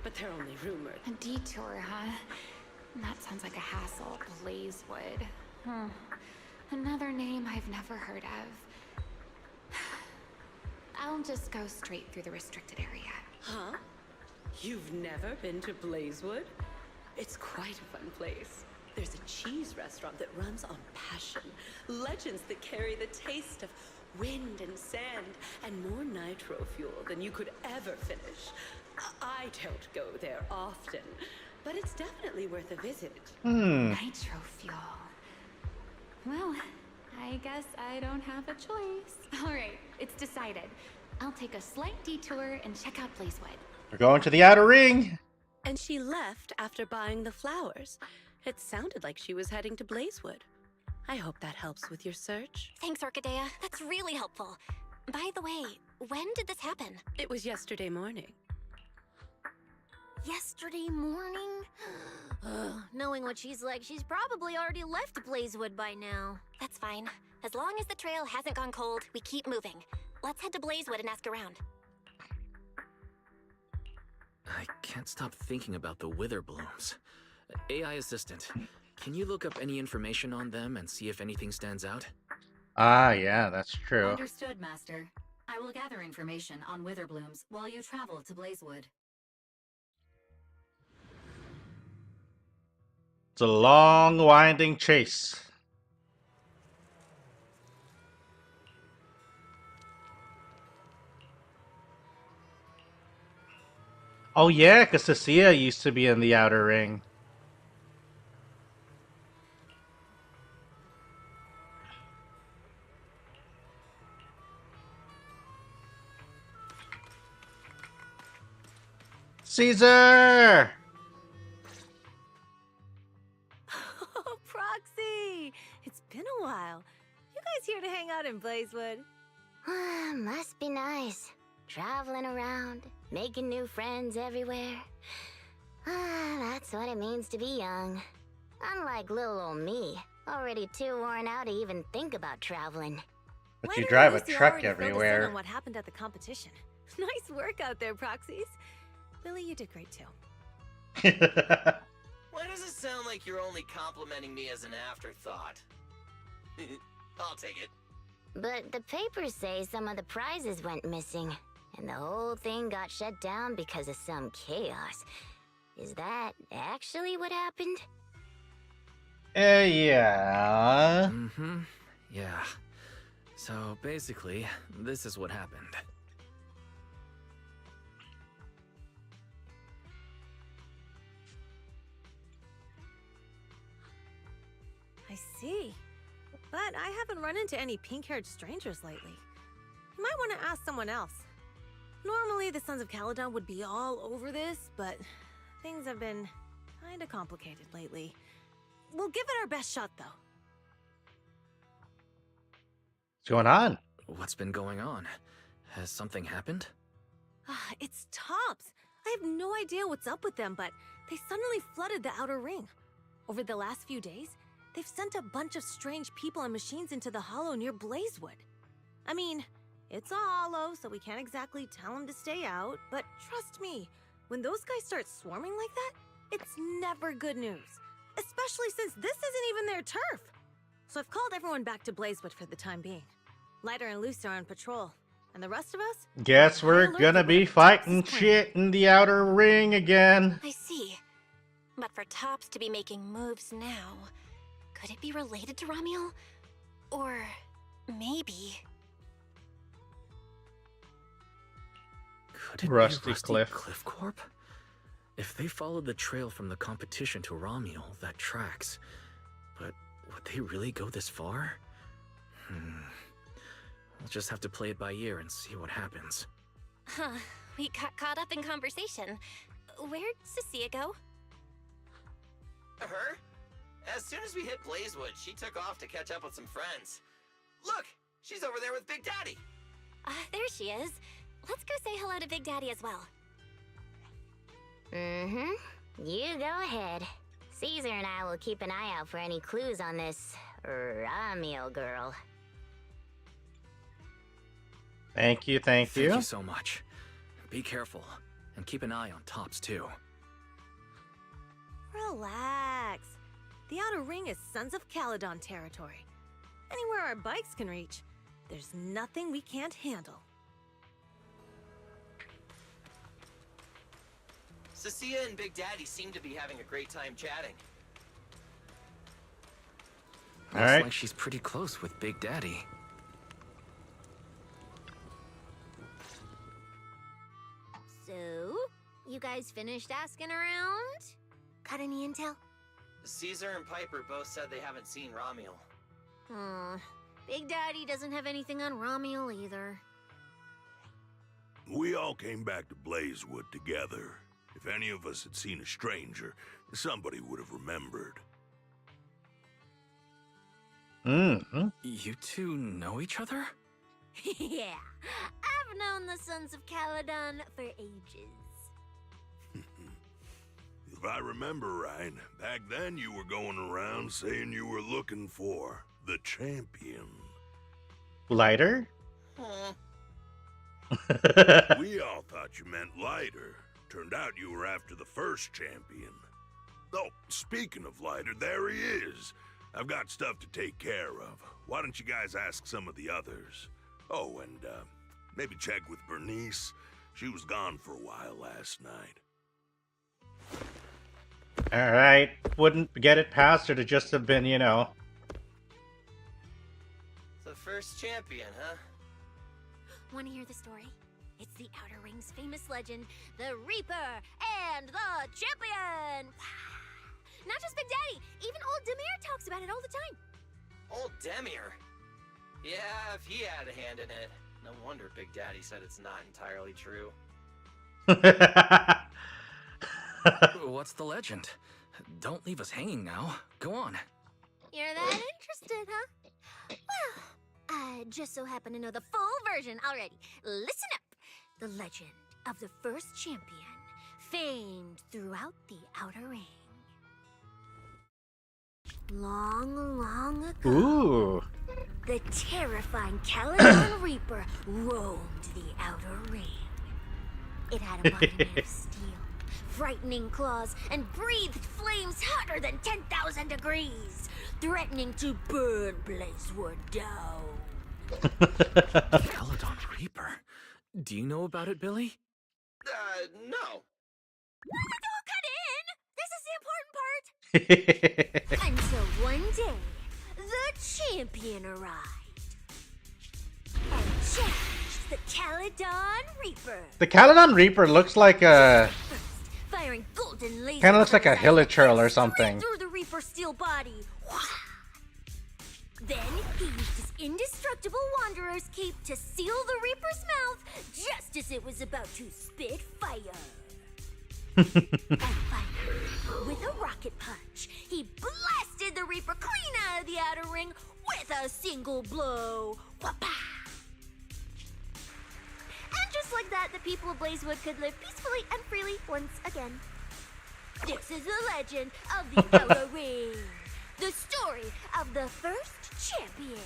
but they're only rumored. A detour, huh? That sounds like a hassle. Blazewood. Another name I've never heard of. I'll just go straight through the restricted area. Huh? You've never been to Blazewood? It's quite a fun place. There's a cheese restaurant that runs on passion. Legends that carry the taste of wind and sand and more nitro fuel than you could ever finish. I don't go there often, but it's definitely worth a visit. Nitro fuel. Well, I guess I don't have a choice. All right, it's decided. I'll take a slight detour and check out Blazewood. We're going to the Outer Ring. And she left after buying the flowers. It sounded like she was heading to Blazewood. I hope that helps with your search. Thanks, Orchidea. That's really helpful. By the way, when did this happen? It was yesterday morning. Yesterday morning? Knowing what she's like, she's probably already left Blazewood by now. That's fine. As long as the trail hasn't gone cold, we keep moving. Let's head to Blazewood and ask around. I can't stop thinking about the wither blooms. AI assistant, can you look up any information on them and see if anything stands out? Ah, yeah, that's true. Understood, Master. I will gather information on wither blooms while you travel to Blazewood. It's a long, winding chase. Oh yeah, because Cecilia used to be in the Outer Ring. Caesar! Oh, Proxy! It's been a while. You guys here to hang out in Blazewood? Must be nice. Traveling around, making new friends everywhere. That's what it means to be young. Unlike little old me, already too worn out to even think about traveling. But you drive a truck everywhere. On what happened at the competition. Nice work out there, Proxies. Billy, you did great too. Why does it sound like you're only complimenting me as an afterthought? I'll take it. But the papers say some of the prizes went missing, and the whole thing got shut down because of some chaos. Is that actually what happened? Yeah. Yeah. So basically, this is what happened. I see. But I haven't run into any pink-haired strangers lately. You might want to ask someone else. Normally, the Sons of Caledon would be all over this, but things have been kinda complicated lately. We'll give it our best shot, though. What's going on? What's been going on? Has something happened? It's Tops. I have no idea what's up with them, but they suddenly flooded the Outer Ring. Over the last few days, they've sent a bunch of strange people and machines into the hollow near Blazewood. I mean, it's a hollow, so we can't exactly tell them to stay out, but trust me, when those guys start swarming like that, it's never good news. Especially since this isn't even their turf. So I've called everyone back to Blazewood for the time being. Lighter and Loose are on patrol, and the rest of us? Guess we're gonna be fighting shit in the Outer Ring again. I see. But for Tops to be making moves now, could it be related to Ramiel? Or maybe... Could it Rusty be Cliff. Cliff Corp? If they followed the trail from the competition to Ramiel, that tracks. But would they really go this far? We'll just have to play it by ear and see what happens. Huh. We got caught up in conversation. Where'd Cecilia go? Her? As soon as we hit Blazewood, she took off to catch up with some friends. Look! She's over there with Big Daddy! There she is. Let's go say hello to Big Daddy as well. You go ahead. Caesar and I will keep an eye out for any clues on this Ramiel girl. Thank you, thank you. Thank you so much. Be careful, and keep an eye on Tops too. Relax. The Outer Ring is Sons of Caledon territory. Anywhere our bikes can reach, there's nothing we can't handle. Cecilia and Big Daddy seem to be having a great time chatting. Looks like she's pretty close with Big Daddy. So, you guys finished asking around? Got any intel? Caesar and Piper both said they haven't seen Ramiel. Big Daddy doesn't have anything on Ramiel either. We all came back to Blazewood together. If any of us had seen a stranger, somebody would have remembered. You two know each other? Yeah, I've known the Sons of Caledon for ages. If I remember right, back then you were going around saying you were looking for the champion. Lighter? We all thought you meant Lighter. Turned out you were after the first champion. Oh, speaking of Lighter, there he is. I've got stuff to take care of. Why don't you guys ask some of the others? Oh, and maybe check with Bernice. She was gone for a while last night. Alright. Wouldn't get it past her to just have been, you know. The first champion, huh? Want to hear the story? It's the Outer Ring's famous legend, the Reaper and the Champion! Not just Big Daddy, even old Demir talks about it all the time. Old Demir? Yeah, if he had a hand in it. No wonder Big Daddy said it's not entirely true. What's the legend? Don't leave us hanging now. Go on. You're that interested, huh? Well, I just so happen to know the full version already. Listen up. The legend of the first champion, famed throughout the Outer Ring. Long, long ago, Ooh. the terrifying Caledon Reaper roamed the Outer Ring. It had a body made of steel, frightening claws, and breathed flames hotter than 10,000 degrees, threatening to burn Blazewood down. Caledon Reaper? Do you know about it, Billy? No. Don't cut in! This is the important part! Until one day, the champion arrived and challenged the Caledon Reaper. The Caledon Reaper looks like a... Firing golden laser kind of looks like a hilichurl or straight something. through the Reaper's steel body. Then he used his indestructible Wanderer's cape to seal the Reaper's mouth just as it was about to spit fire. And finally, with a rocket punch, he blasted the Reaper clean out of the Outer Ring with a single blow. Whapa! And just like that, the people of Blazewood could live peacefully and freely once again. This is the legend of the Outer Ring. The story of the first champion.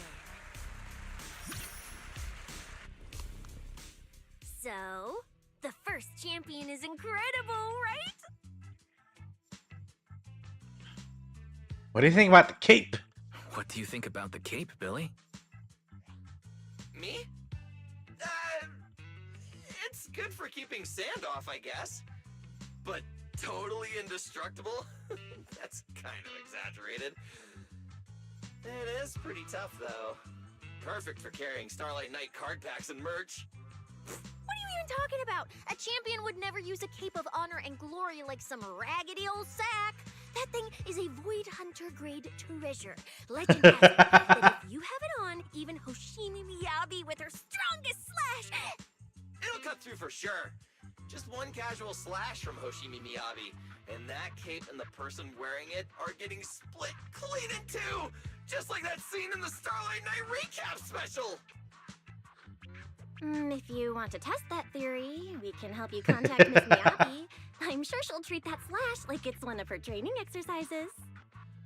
So, the first champion is incredible, right? What do you think about the cape? What do you think about the cape, Billy? Me? It's good for keeping sand off, I guess. But totally indestructible? That's kind of exaggerated. It is pretty tough, though. Perfect for carrying Starlight Knight card packs and merch. What are you even I talking about? A champion would never use a cape of honor and glory like some raggedy old sack. That thing is a Void Hunter grade treasure. Legend has it that if you have it on, even Hoshimi Miyabi with her strongest slash... It'll cut through for sure. Just one casual slash from Hoshimi Miyabi, and that cape and the person wearing it are getting split clean in two! Just like that scene in the Starlight Night recap special! If you want to test that theory, we can help you contact Miss Miyabi. I'm sure she'll treat that slash like it's one of her training exercises.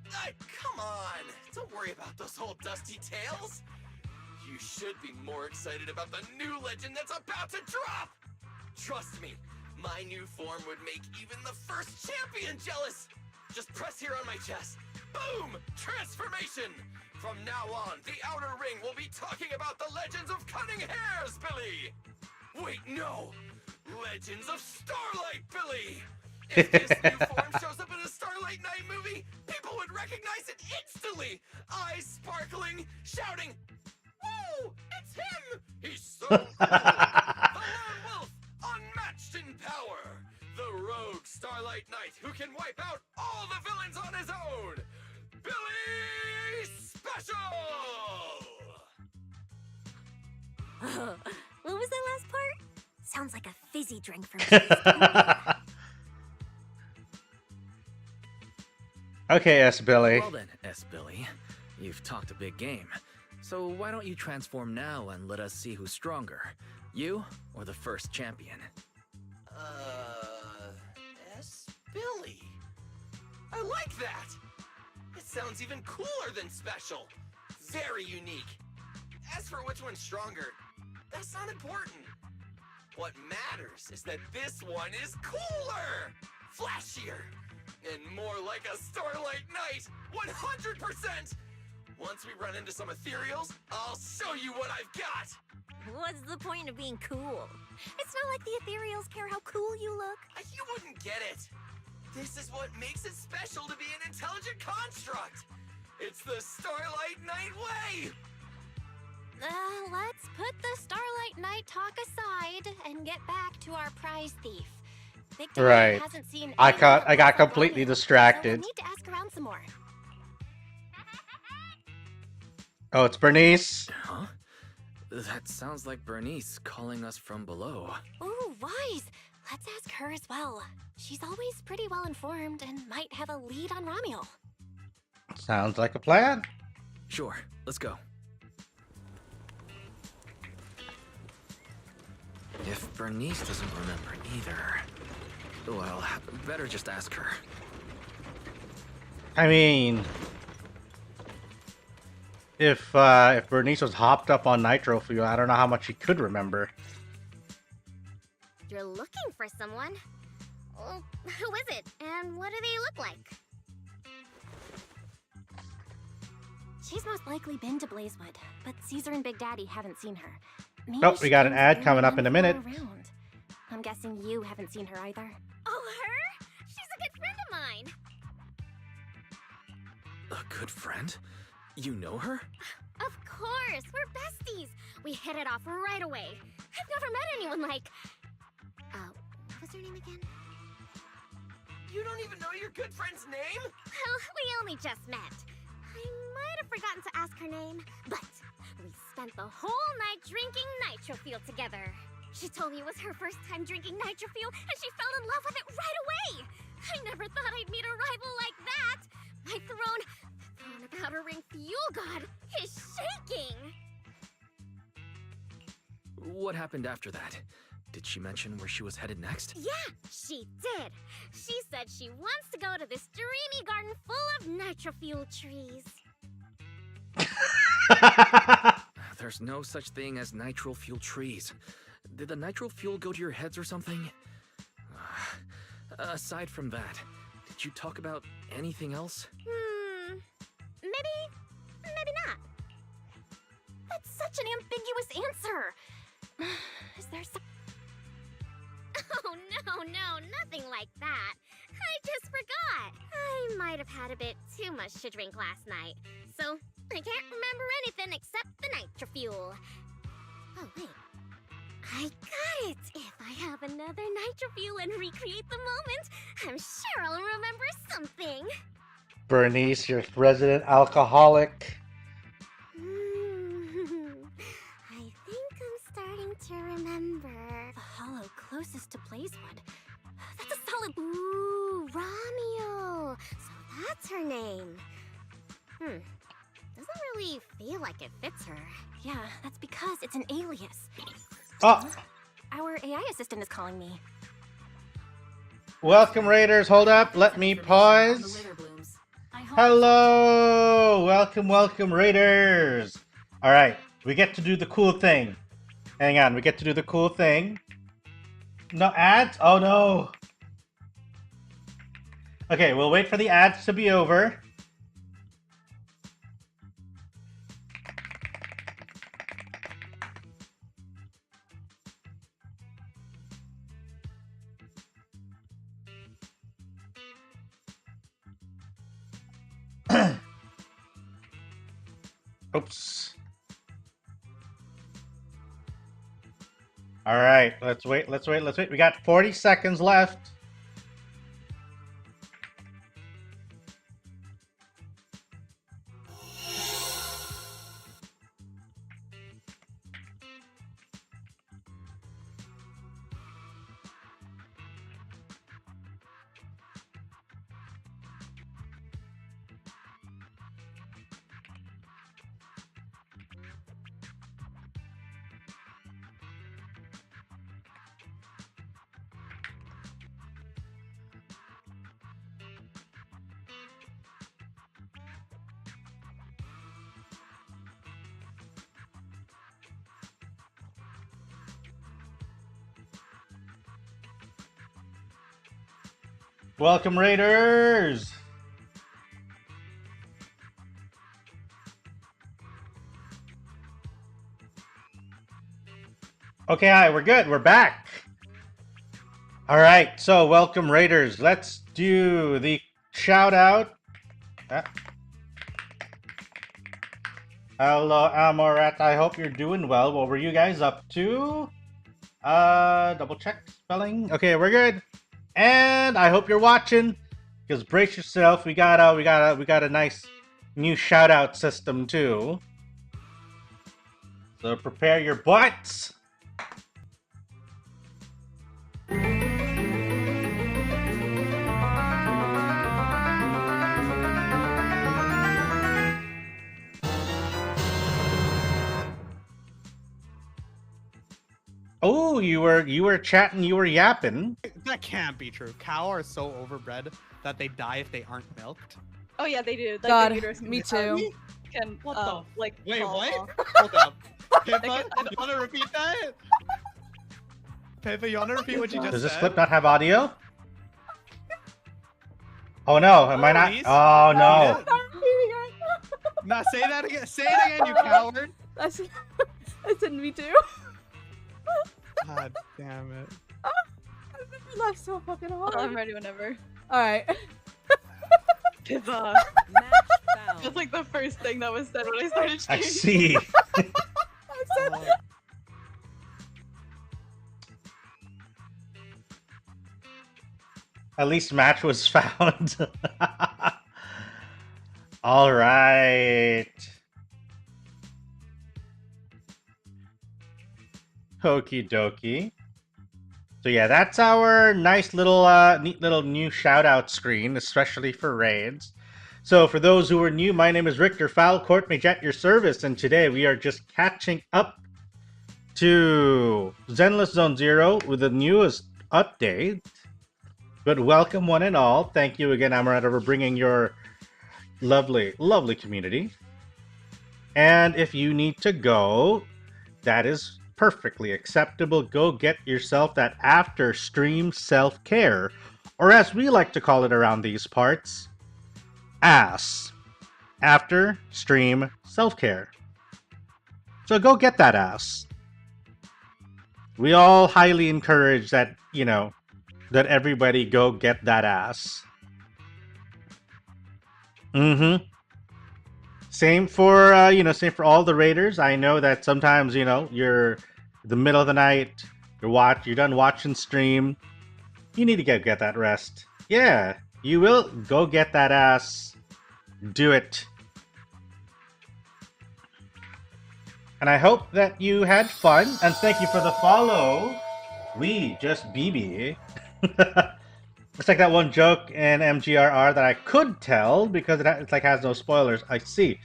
Come on! Don't worry about those old dusty tales! You should be more excited about the new legend that's about to drop! Trust me, my new form would make even the first champion jealous! Just press here on my chest. Boom! Transformation! From now on, the Outer Ring will be talking about the legends of Cunning Hairs, Billy! Wait, no! Legends of Starlight, Billy! If this new form shows up in a Starlight Night movie, people would recognize it instantly! Eyes sparkling, shouting, "Whoa! It's him! He's so cool! The Lone Wolf, unmatched in power! The rogue Starlight Knight who can wipe out all the villains on his own! Billy Special!" What was that last part? Sounds like a fizzy drink from Okay, S. Billy. Well then, S. Billy, you've talked a big game. So why don't you transform now and let us see who's stronger? You or the first champion? S. Billy. I like that! It sounds even cooler than special. Very unique. As for which one's stronger, that's not important. What matters is that this one is cooler, flashier, and more like a Starlight Knight, 100%! Once we run into some ethereals, I'll show you what I've got! What's the point of being cool? It's not like the ethereals care how cool you look. You wouldn't get it. This is what makes it special to be an intelligent construct. It's the Starlight Knight way! Let's put the Starlight Knight talk aside and get back to our prize thief. Victor Right. hasn't seen I anyone got else like completely Romeo, distracted. So we'll need to ask around some more. Oh, it's Bernice. Huh? That sounds like Bernice calling us from below. Ooh, wise. Let's ask her as well. She's always pretty well informed and might have a lead on Ramiel. Sounds like a plan. Sure, let's go. If Bernice doesn't remember either, well, better just ask her. I mean, if Bernice was hopped up on nitro fuel, I don't know how much she could remember. You're looking for someone? Well, who is it? And what do they look like? She's most likely been to Blazewood, but Caesar and Big Daddy haven't seen her. Maybe Oh, we got an she ad comes coming in up in a and minute. around. I'm guessing you haven't seen her either. Oh, her? She's a good friend of mine. A good friend? You know her? Of course, we're besties. We hit it off right away. I've never met anyone like... what was her name again? You don't even know your good friend's name? Well, we only just met. I might have forgotten to ask her name, but we spent the whole night drinking nitro fuel together. She told me it was her first time drinking nitro fuel, and she fell in love with it right away. I never thought I'd meet a rival like that. My throne, the throne of Outer Ring Fuel God, is shaking. What happened after that? Did she mention where she was headed next? Yeah, she did. She said she wants to go to this dreamy garden full of nitro fuel trees. There's no such thing as nitro fuel trees. Did the nitro fuel go to your heads or something? Aside from that, did you talk about anything else? Maybe not. That's such an ambiguous answer. Is there some... Oh, no, nothing like that. I just forgot. I might have had a bit too much to drink last night, so I can't remember anything except the nitro fuel. Oh, wait. I got it! If I have another nitro and recreate the moment, I'm sure I'll remember something. Bernice, your resident alcoholic. I think I'm starting to remember. The hollow closest to Blazewood. That's a solid. Ooh, Romeo! So that's her name. Doesn't really feel like it fits her. Yeah, that's because it's an alias. Oh! Our AI assistant is calling me. Welcome, Raiders. Hold up. Let me pause. Hello! Welcome, welcome, Raiders. All right. We get to do the cool thing. Hang on. We get to do the cool thing. No ads? Oh, no. Okay, we'll wait for the ads to be over. Oops. All right, let's wait. We got 40 seconds left. Welcome, Raiders! Okay, hi, we're good. We're back. All right, so welcome, Raiders. Let's do the shout out. Hello, Amorat. I hope you're doing well. What were you guys up to? Double check spelling. Okay, we're good. And I hope you're watching, because brace yourself. We got a nice new shout out system too. So prepare your butts. Oh, you were chatting, you were yapping. That can't be true. Cows are so overbred that they die if they aren't milked. Oh yeah, they do. Like, God, the uterus me too. Can, What the? like, Wait, fall what? off. Hold up. Pippa, you want to repeat that? Pippa, you want to repeat what you just said? Does this clip not have audio? Oh no, am I not? Please? Oh no. Now say that again. Say it again, you coward. I said me too. God damn it. I laughed so fucking hard. I'm ready whenever. Alright. Pippa. That's like the first thing that was said when I started I streaming. see. At least match was found. All right. Okie dokie. So yeah, that's our nice little, neat little new shout-out screen, especially for raids. So for those who are new, my name is Richter Fowl, Court Mage at your service, and today we are just catching up to Zenless Zone 0 with the newest update. But welcome one and all. Thank you again, Amaretta, for bringing your lovely, lovely community. And if you need to go, that is perfectly acceptable. Go get yourself that after stream self-care, or as we like to call it around these parts, ass. After stream self-care. So go get that ass. We all highly encourage that, you know, that everybody go get that ass. Same for, same for all the raiders. I know that sometimes, you know, you're the middle of the night, you're done watching stream, you need to get that rest. Yeah, you will. Go get that ass. Do it. And I hope that you had fun, and thank you for the follow. We just BB. It's like that one joke in MGRR that I could tell because it's like has no spoilers. I see.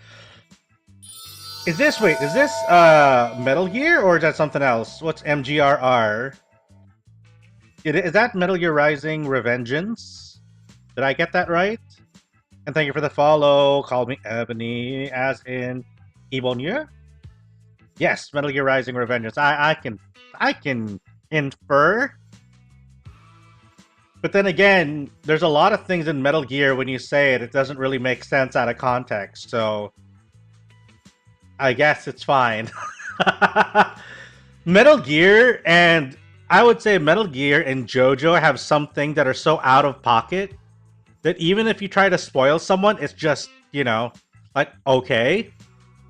Is this Metal Gear or is that something else? What's MGRR? Is that Metal Gear Rising Revengeance? Did I get that right? And thank you for the follow. Call me Ebony, as in Ebonier. Yes, Metal Gear Rising Revengeance. I can infer. But then again, there's a lot of things in Metal Gear when you say it doesn't really make sense out of context. So I guess it's fine. Metal Gear, and I would say Metal Gear and JoJo have something that are so out of pocket that even if you try to spoil someone, it's just, you know, like, okay,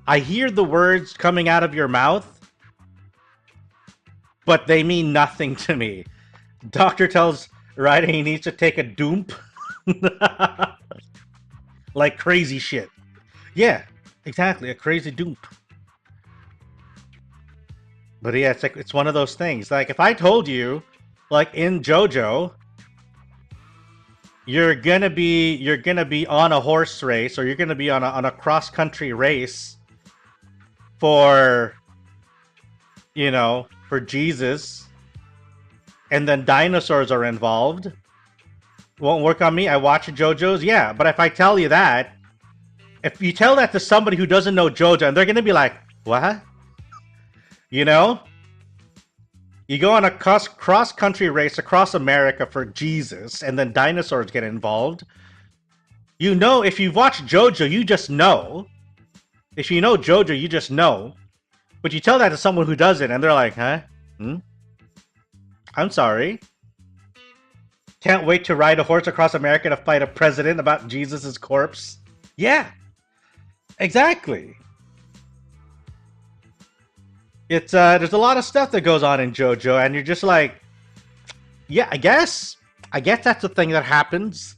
I hear the words coming out of your mouth, but they mean nothing to me. Doctor tells Raiden he needs to take a dump. Like crazy shit. Yeah, exactly, a crazy dump. But yeah, it's one of those things. Like if I told you, like in JoJo, you're gonna be on a horse race, or you're gonna be on a cross country race for, you know, for Jesus, and then dinosaurs are involved. Won't work on me. I watch JoJo's, yeah. But if I tell you that, if you tell that to somebody who doesn't know JoJo, and they're gonna be like, what? You know? You go on a cross-country race across America for Jesus, and then dinosaurs get involved. You know, if you've watched JoJo, you just know. If you know JoJo, you just know. But you tell that to someone who doesn't, and they're like, huh? I'm sorry. Can't wait to ride a horse across America to fight a president about Jesus' corpse. Yeah. Exactly. It's there's a lot of stuff that goes on in JoJo, and you're just like, yeah, I guess that's the thing that happens.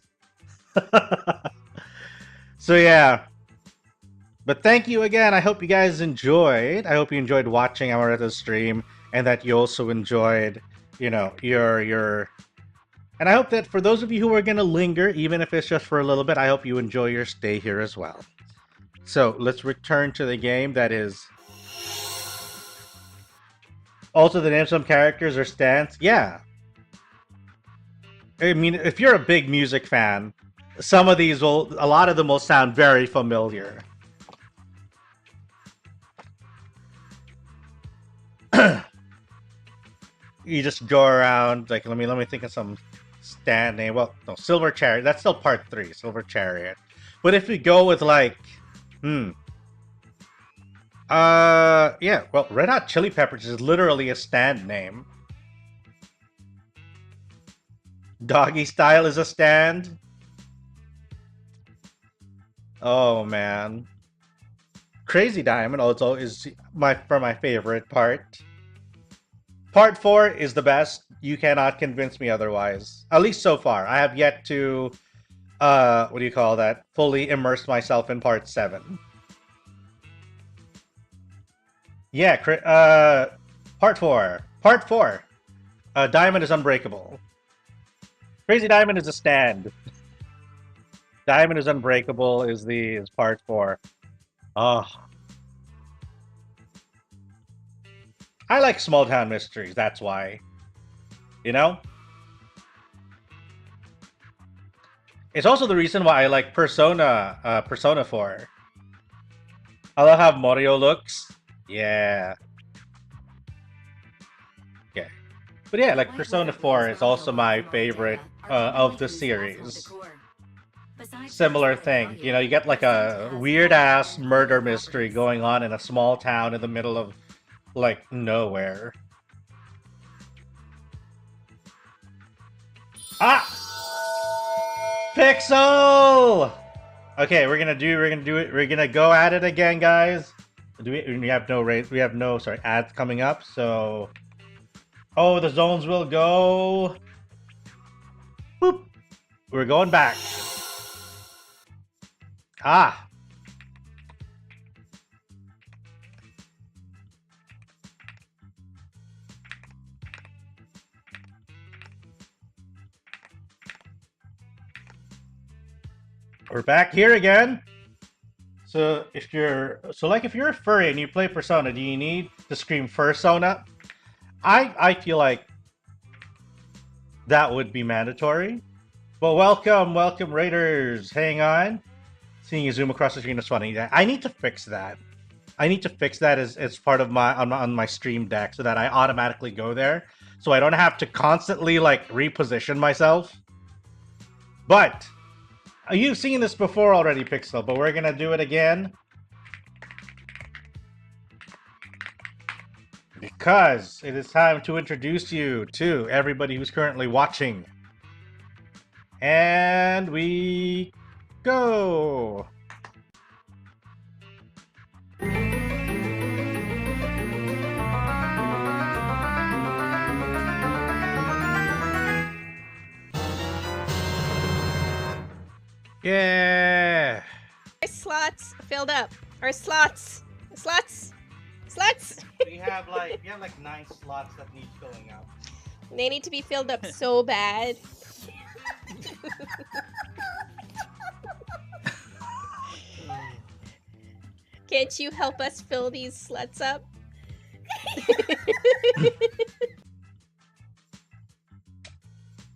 So yeah. But thank you again. I hope you guys enjoyed. I hope you enjoyed watching Amareto's stream, and that you also enjoyed, you know, your. And I hope that for those of you who are gonna linger, even if it's just for a little bit, I hope you enjoy your stay here as well. So let's return to the game. That is. Also, the name of some characters or stands. Yeah. I mean, if you're a big music fan, a lot of them will sound very familiar. You just go around, like, let me think of some stand name. Well, no, Silver Chariot. That's still part 3, Silver Chariot. But if we go with, like, yeah, well, Red Hot Chili Peppers is literally a stand name. Doggy Style is a stand. Oh, man. Crazy Diamond also is my favorite part. Part 4 is the best. You cannot convince me otherwise. At least so far. I have yet to, what do you call that? Fully immerse myself in part 7. Yeah, part 4. Part 4. Diamond is unbreakable. Crazy Diamond is a stand. Diamond is unbreakable is part 4. Oh. I like small town mysteries, that's why. You know? It's also the reason why I like Persona 4. I love how Mario looks. Yeah. Okay. But yeah, like Persona 4 is also my favorite of the series. Similar thing. You know, you get like a weird-ass murder mystery going on in a small town in the middle of, like, nowhere. Ah! Pixel! Okay, we're gonna go at it again, guys. we have no rate? We have no ads coming up. So, oh, the zones will go. Boop. We're going back. Ah. We're back here again. So if you're a furry and you play Persona, do you need to scream Fursona? I feel like that would be mandatory. But welcome Raiders. Hang on. Seeing you zoom across the screen is funny. I need to fix that. I need to fix that as part of my on my stream deck so that I automatically go there, so I don't have to constantly like reposition myself. But you've seen this before already, Pixel, but we're gonna do it again because it is time to introduce you to everybody who's currently watching. And we go. Yeah. Our slots filled up. Our slots. We have like 9 slots that need filling up. They need to be filled up so bad. Can't you help us fill these sluts up?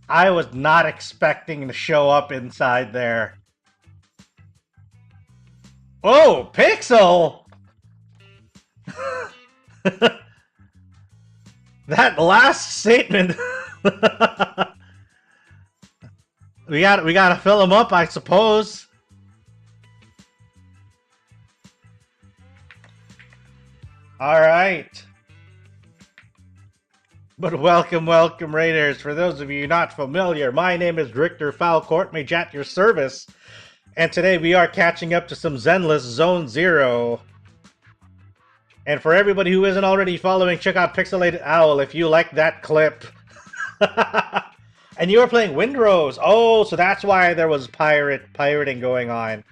I was not expecting to show up inside there. Oh, Pixel! That last statement. we gotta fill them up, I suppose. All right. But welcome Raiders. For those of you not familiar, my name is Richter Fowl, Court Mage at your service. And today we are catching up to some Zenless Zone 0. And for everybody who isn't already following, check out Pixelated Owl if you like that clip. And you are playing Windrose. Oh, so that's why there was pirating going on.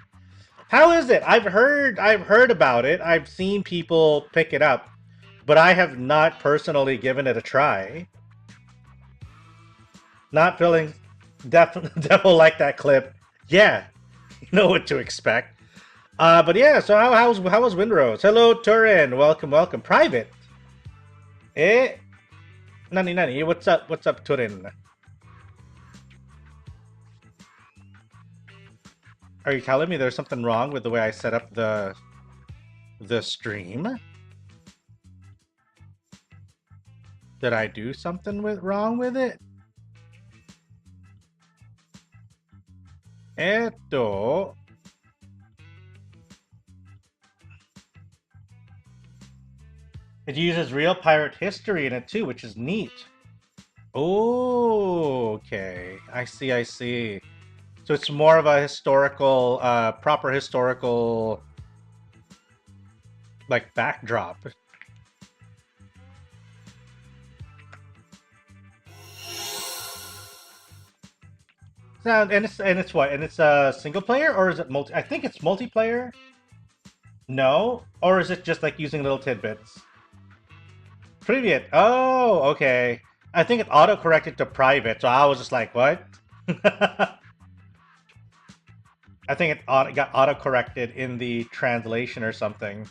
How is it? I've heard about it. I've seen people pick it up, but I have not personally given it a try. Not feeling definitely like that clip. Yeah, you know what to expect. But yeah, so how was Windrose? Hello, Turin. Welcome. Private. Nani. What's up, Turin? Are you telling me there's something wrong with the way I set up the stream? Did I do something wrong with it? Eto. It uses real pirate history in it too, which is neat. Oh, okay. I see. So it's more of a historical, proper historical, like, backdrop. And it's what? And it's a single player, or is it multi? I think it's multiplayer. No, or is it just like using little tidbits? Привет. Oh, okay. I think it auto-corrected to private, so I was just like, what? I think it got auto-corrected in the translation or something.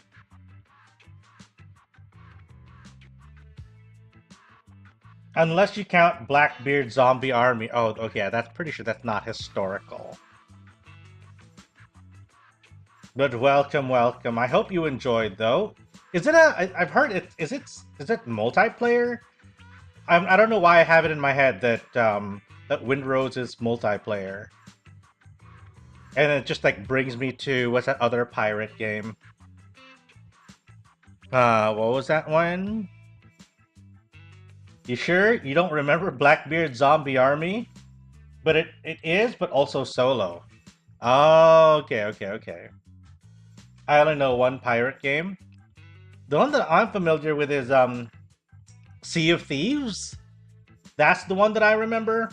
Unless you count Blackbeard Zombie Army. Oh, okay, that's pretty sure that's not historical. But welcome. I hope you enjoyed, though. Is it I've heard it. Is it multiplayer? I don't know why I have it in my head that that Windrose is multiplayer. And it just like brings me to what's that other pirate game? What was that one? You sure you don't remember Blackbeard Zombie Army? But it is, but also solo. Oh, okay. I only know one pirate game. The one that I'm familiar with is Sea of Thieves. That's the one that I remember.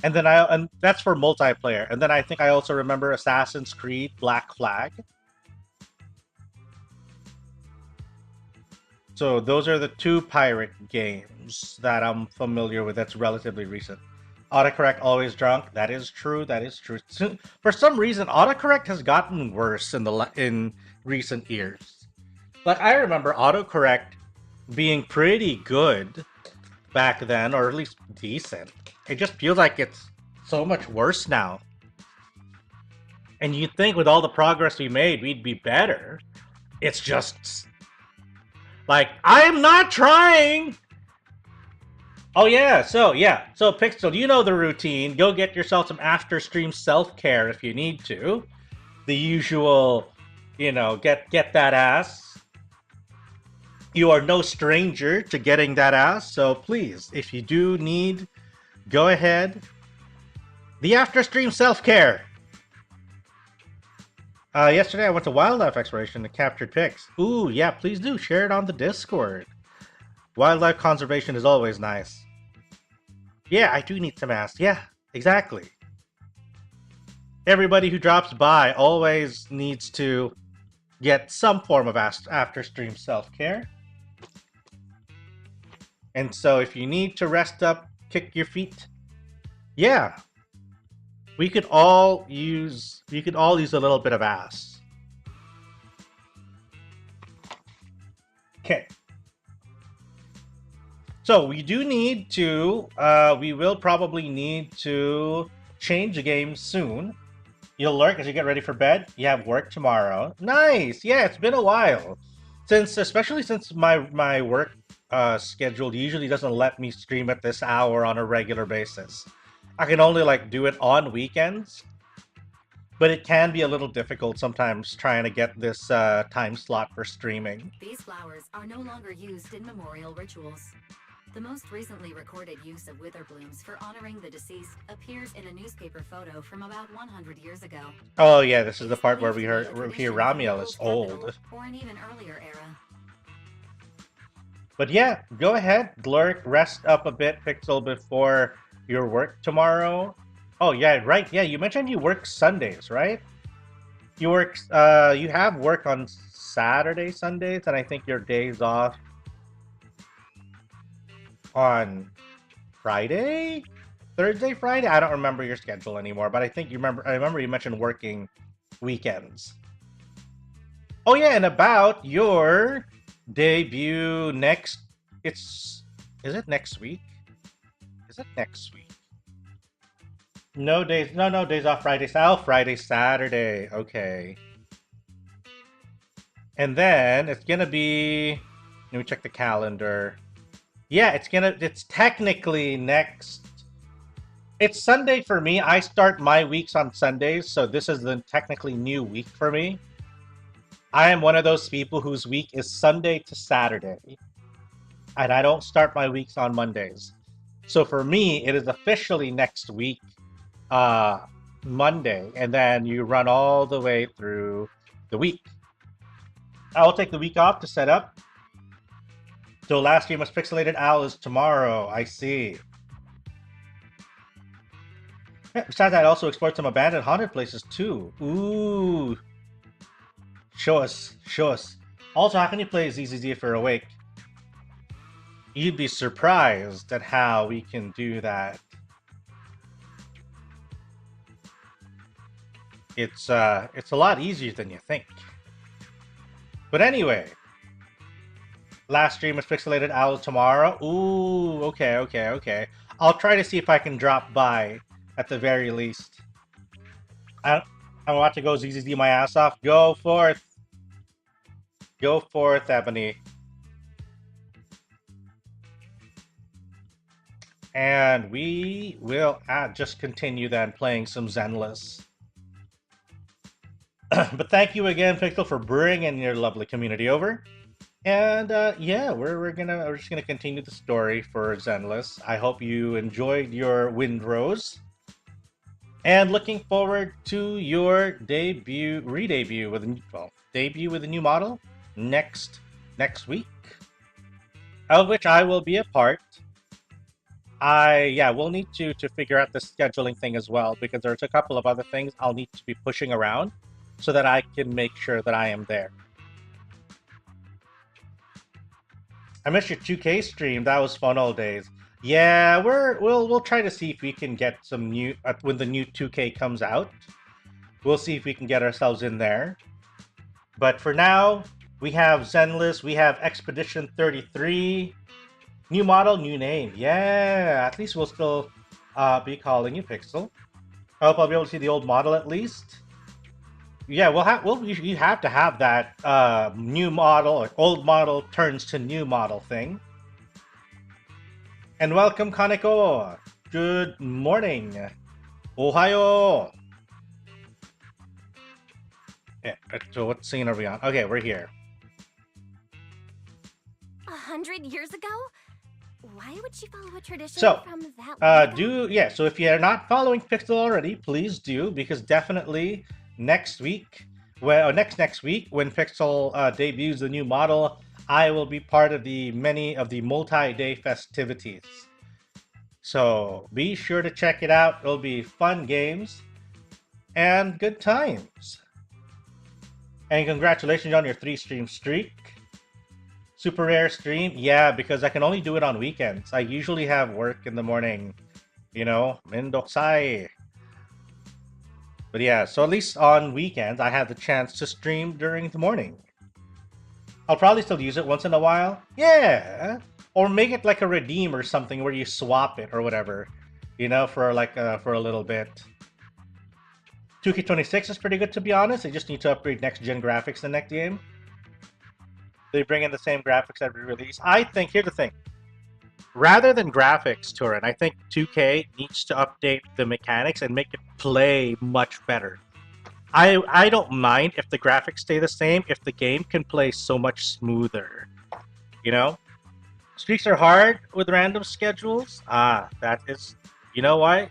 And then and that's for multiplayer. And then I think I also remember Assassin's Creed Black Flag. So those are the two pirate games that I'm familiar with that's relatively recent. Autocorrect always drunk. That is true. That is true. For some reason, autocorrect has gotten worse in recent years. Like, I remember autocorrect being pretty good back then, or at least decent. It just feels like it's so much worse now. And you'd think with all the progress we made, we'd be better. It's just... like, I'm not trying! Oh yeah, so Pixel, you know the routine. Go get yourself some after-stream self-care if you need to. The usual, you know, get that ass. You are no stranger to getting that ass, so please, if you do need, go ahead. The after-stream self-care. Yesterday I went to wildlife exploration and captured pigs. Ooh, yeah, please do share it on the Discord. Wildlife conservation is always nice. Yeah, I do need some ass. Yeah, exactly. Everybody who drops by always needs to get some form of after-stream self-care. And so if you need to rest up, kick your feet, yeah. We could all use a little bit of ass. Okay. So we do need to, we will probably need to change the game soon. You'll lurk as you get ready for bed. You have work tomorrow. Nice! Yeah, it's been a while. Especially since my work schedule usually doesn't let me stream at this hour on a regular basis. I can only like do it on weekends, but it can be a little difficult sometimes trying to get this time slot for streaming. These flowers are no longer used in memorial rituals. The most recently recorded use of wither blooms for honoring the deceased appears in a newspaper photo from about 100 years ago. Oh yeah, this is the part where we hear Ramiel is old. Or an even earlier era. But yeah, go ahead, lurk, rest up a bit, Pixel, before your work tomorrow. Oh yeah, right. Yeah, you mentioned you work Sundays, right? You work. You have work on Saturday, Sundays, and I think your days off on Friday, Thursday, Friday. I don't remember your schedule anymore, but I think you remember. I remember you mentioned working weekends. Oh yeah, and about your debut next. Is it next week? Is it next week? No days off Friday. Oh, Friday, Saturday. Okay. And then it's gonna be, let me check the calendar. Yeah, it's technically next. It's Sunday for me. I start my weeks on Sundays, so this is the technically new week for me. I am one of those people whose week is Sunday to Saturday. And I don't start my weeks on Mondays. So for me, it is officially next week, Monday, and then you run all the way through the week. I will take the week off to set up. So last stream was Pixelated Owl is tomorrow. I see. Yeah, besides, I'd also explored some abandoned haunted places too. Ooh. Show us. Show us. Also, how can you play ZZZ if you're awake? You'd be surprised at how we can do that. It's a lot easier than you think. But anyway, last stream is Pixelated Owl tomorrow. Ooh, okay. I'll try to see if I can drop by at the very least. I'm about to go ZZZ my ass off. Go forth. Go forth, Ebony. And we will just continue then playing some Zenless. But thank you again, Pixel, for bringing your lovely community over. And yeah, we're just gonna continue the story for Zenless. I hope you enjoyed your Windrose, and looking forward to your debut with a new model. next week, of which I will be a part. We'll need to figure out the scheduling thing as well, because there's a couple of other things I'll need to be pushing around so that I can make sure that I am there. I missed your 2K stream. That was fun all days. Yeah, we'll try to see if we can get some new when the new 2K comes out. We'll see if we can get ourselves in there. But for now, we have Zenless, we have Expedition 33. New model, new name. Yeah, at least we'll still be calling you Pixel. I hope I'll be able to see the old model at least. Yeah, you have to have that new model or old model turns to new model thing. And welcome, Kaneko. Good morning. Ohayo. Yeah, so what scene are we on? Okay, we're here. 100 years ago? Why would she follow a tradition So, from that long so if you're not following Pixel already, please do, because definitely next week, next week, when Pixel debuts the new model, I will be part of many of the multi-day festivities. So be sure to check it out. It'll be fun games and good times. And congratulations on your 3-stream streak. Super rare stream? Yeah, because I can only do it on weekends. I usually have work in the morning. You know, mendokusai. But yeah, so at least on weekends, I have the chance to stream during the morning. I'll probably still use it once in a while. Yeah! Or make it like a redeem or something where you swap it or whatever. You know, for a little bit. 2K26 is pretty good, to be honest. They just need to upgrade next-gen graphics the next game. They bring in the same graphics every release. I think, here's the thing. Rather than graphics, Turin, I think 2K needs to update the mechanics and make it play much better. I don't mind if the graphics stay the same, if the game can play so much smoother. You know? Streaks are hard with random schedules. That is, you know what?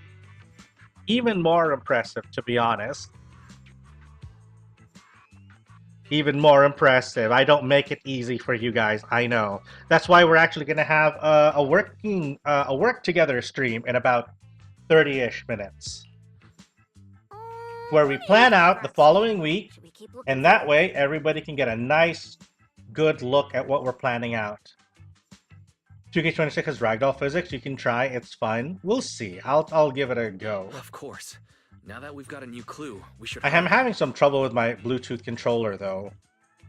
Even more impressive, to be honest. Even more impressive. I don't make it easy for you guys. I know. That's why we're actually going to have a work together stream in about 30-ish minutes, where we plan out the following week, and that way everybody can get a nice, good look at what we're planning out. 2K26 has ragdoll physics. You can try. It's fun. We'll see. I'll give it a go. Of course. Now that we've got a new clue, we should... I am having some trouble with my Bluetooth controller, though.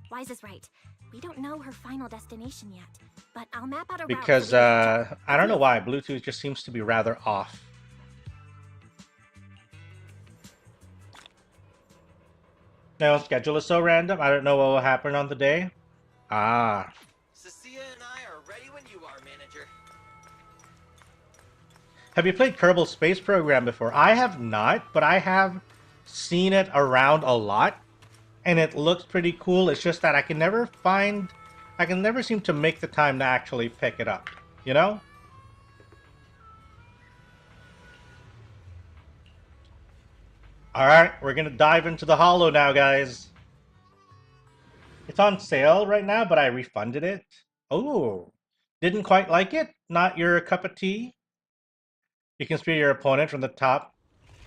Wise is right. We don't know her final destination yet, but I'll map out a route. Because, I don't know why. Bluetooth just seems to be rather off. No, schedule is so random. I don't know what will happen on the day. Cecilia and I are ready when you are, manager. Have you played Kerbal Space Program before? I have not, but I have seen it around a lot, and it looks pretty cool. It's just that I can never seem to make the time to actually pick it up, you know? Alright, we're gonna dive into the holo now, guys. It's on sale right now, but I refunded it. Oh, didn't quite like it? Not your cup of tea? You can spear your opponent from the top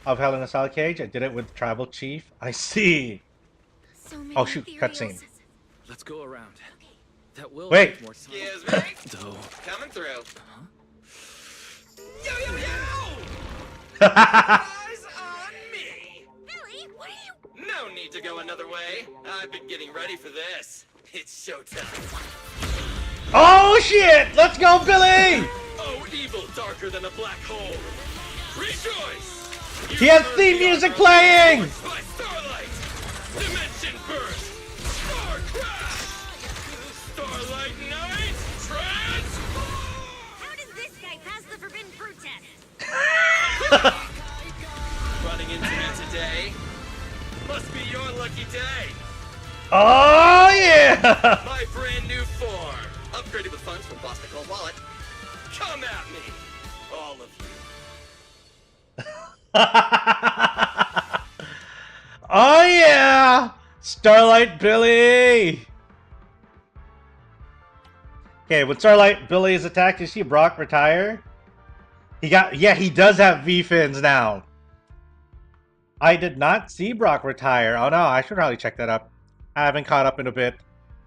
of Hell in a Cell cage. I did it with Tribal Chief. I see. Oh shoot, cutscene. Let's go around. That will wait. Make more sense. Excuse me. Coming through. Yo, yo, yo! Eyes on me. Billy, what are you? No need to go another way. I've been getting ready for this. It's showtime. Oh shit! Let's go, Billy! Oh, evil darker than a black hole. Rejoice! He has theme music playing! By starlight! Dimension burst! Star crash! Starlight night! Transform! How does this guy pass the forbidden fruit test? Running into me today? Must be your lucky day. Oh yeah! My brand new form. Upgraded with funds from Boston Cold Wallet. Come at me, all of you. Oh yeah! Starlight Billy! Okay, when Starlight Billy is attacked, you see Brock retire. He does have V-fins now. I did not see Brock retire. Oh no, I should probably check that up. I haven't caught up in a bit.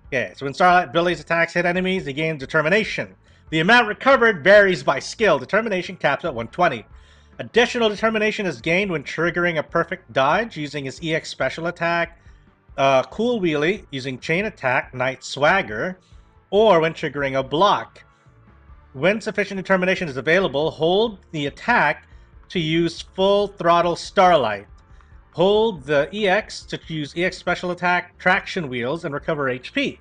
Okay, so when Starlight Billy's attacks hit enemies, he gains Determination. The amount recovered varies by skill. Determination caps at 120. Additional Determination is gained when triggering a perfect dodge using his EX special attack, Cool Wheelie using Chain Attack, Night Swagger, or when triggering a block. When sufficient Determination is available, hold the attack to use Full Throttle Starlight. Hold the EX to use EX Special Attack, Traction Wheels, and recover HP.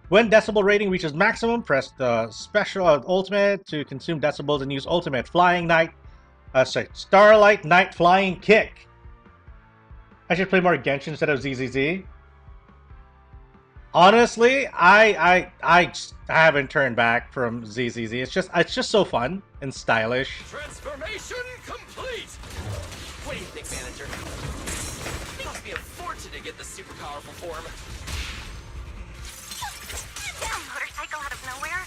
When Decibel rating reaches maximum, press the special ultimate to consume decibels and use ultimate Starlight Night Flying Kick. I should play more Genshin instead of ZZZ. Honestly, I haven't turned back from ZZZ. It's just so fun and stylish. Transformation complete. What do you think, manager? It must be a fortune to get the super powerful form. Damn motorcycle out of nowhere.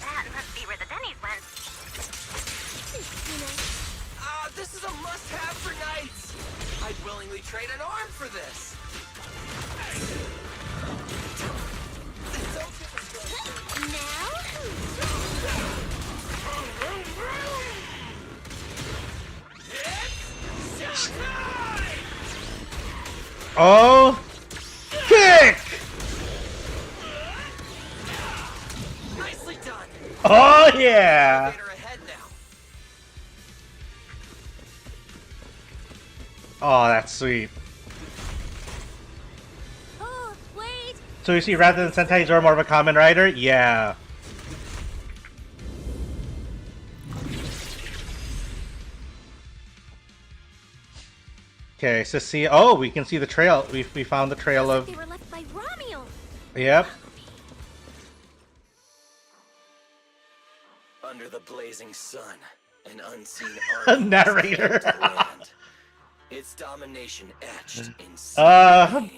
That must be where the Denny's went. This is a must-have for knights. I'd willingly trade an arm for this. Oh, kick! Nicely done. Oh yeah! Oh, that's sweet. Oh, wait! So you see, rather than Sentai Zoro, more of a common rider? Yeah. Okay, so see, oh, we can see the trail. We found the trail of. They were left by Romeo. Yep. Under the blazing sun, an unseen army narrator. Its domination etched in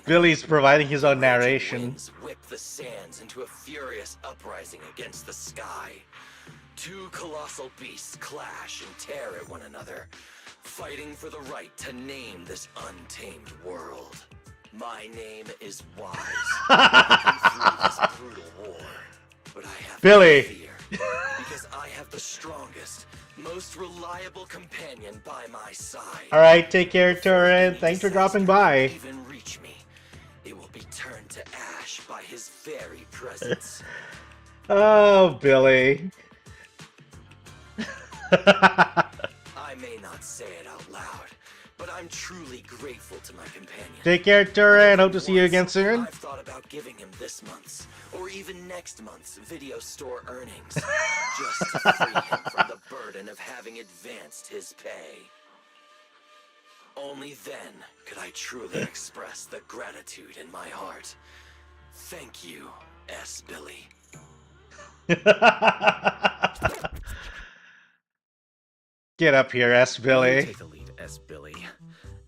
Billy's providing his own narration. Winds whip the sands into a furious uprising against the sky. Two colossal beasts clash and tear at one another, fighting for the right to name this untamed world. My name is Wise. Through this brutal war, but I have Billy. no fear, because I have the strongest, most reliable companion by my side. All right, take care, Turin. Thanks for dropping by. Even reach me, it will be turned to ash by his very presence. Oh, Billy. I may not say it out loud, but I'm truly grateful to my companion. Take care, Turin. Hope to see you again soon. I've thought about giving him this month's, or even next month's video store earnings, just to free him from the burden of having advanced his pay. Only then could I truly express the gratitude in my heart. Thank you, S. Billy. Get up here, S. Billy. Take the lead, S. Billy.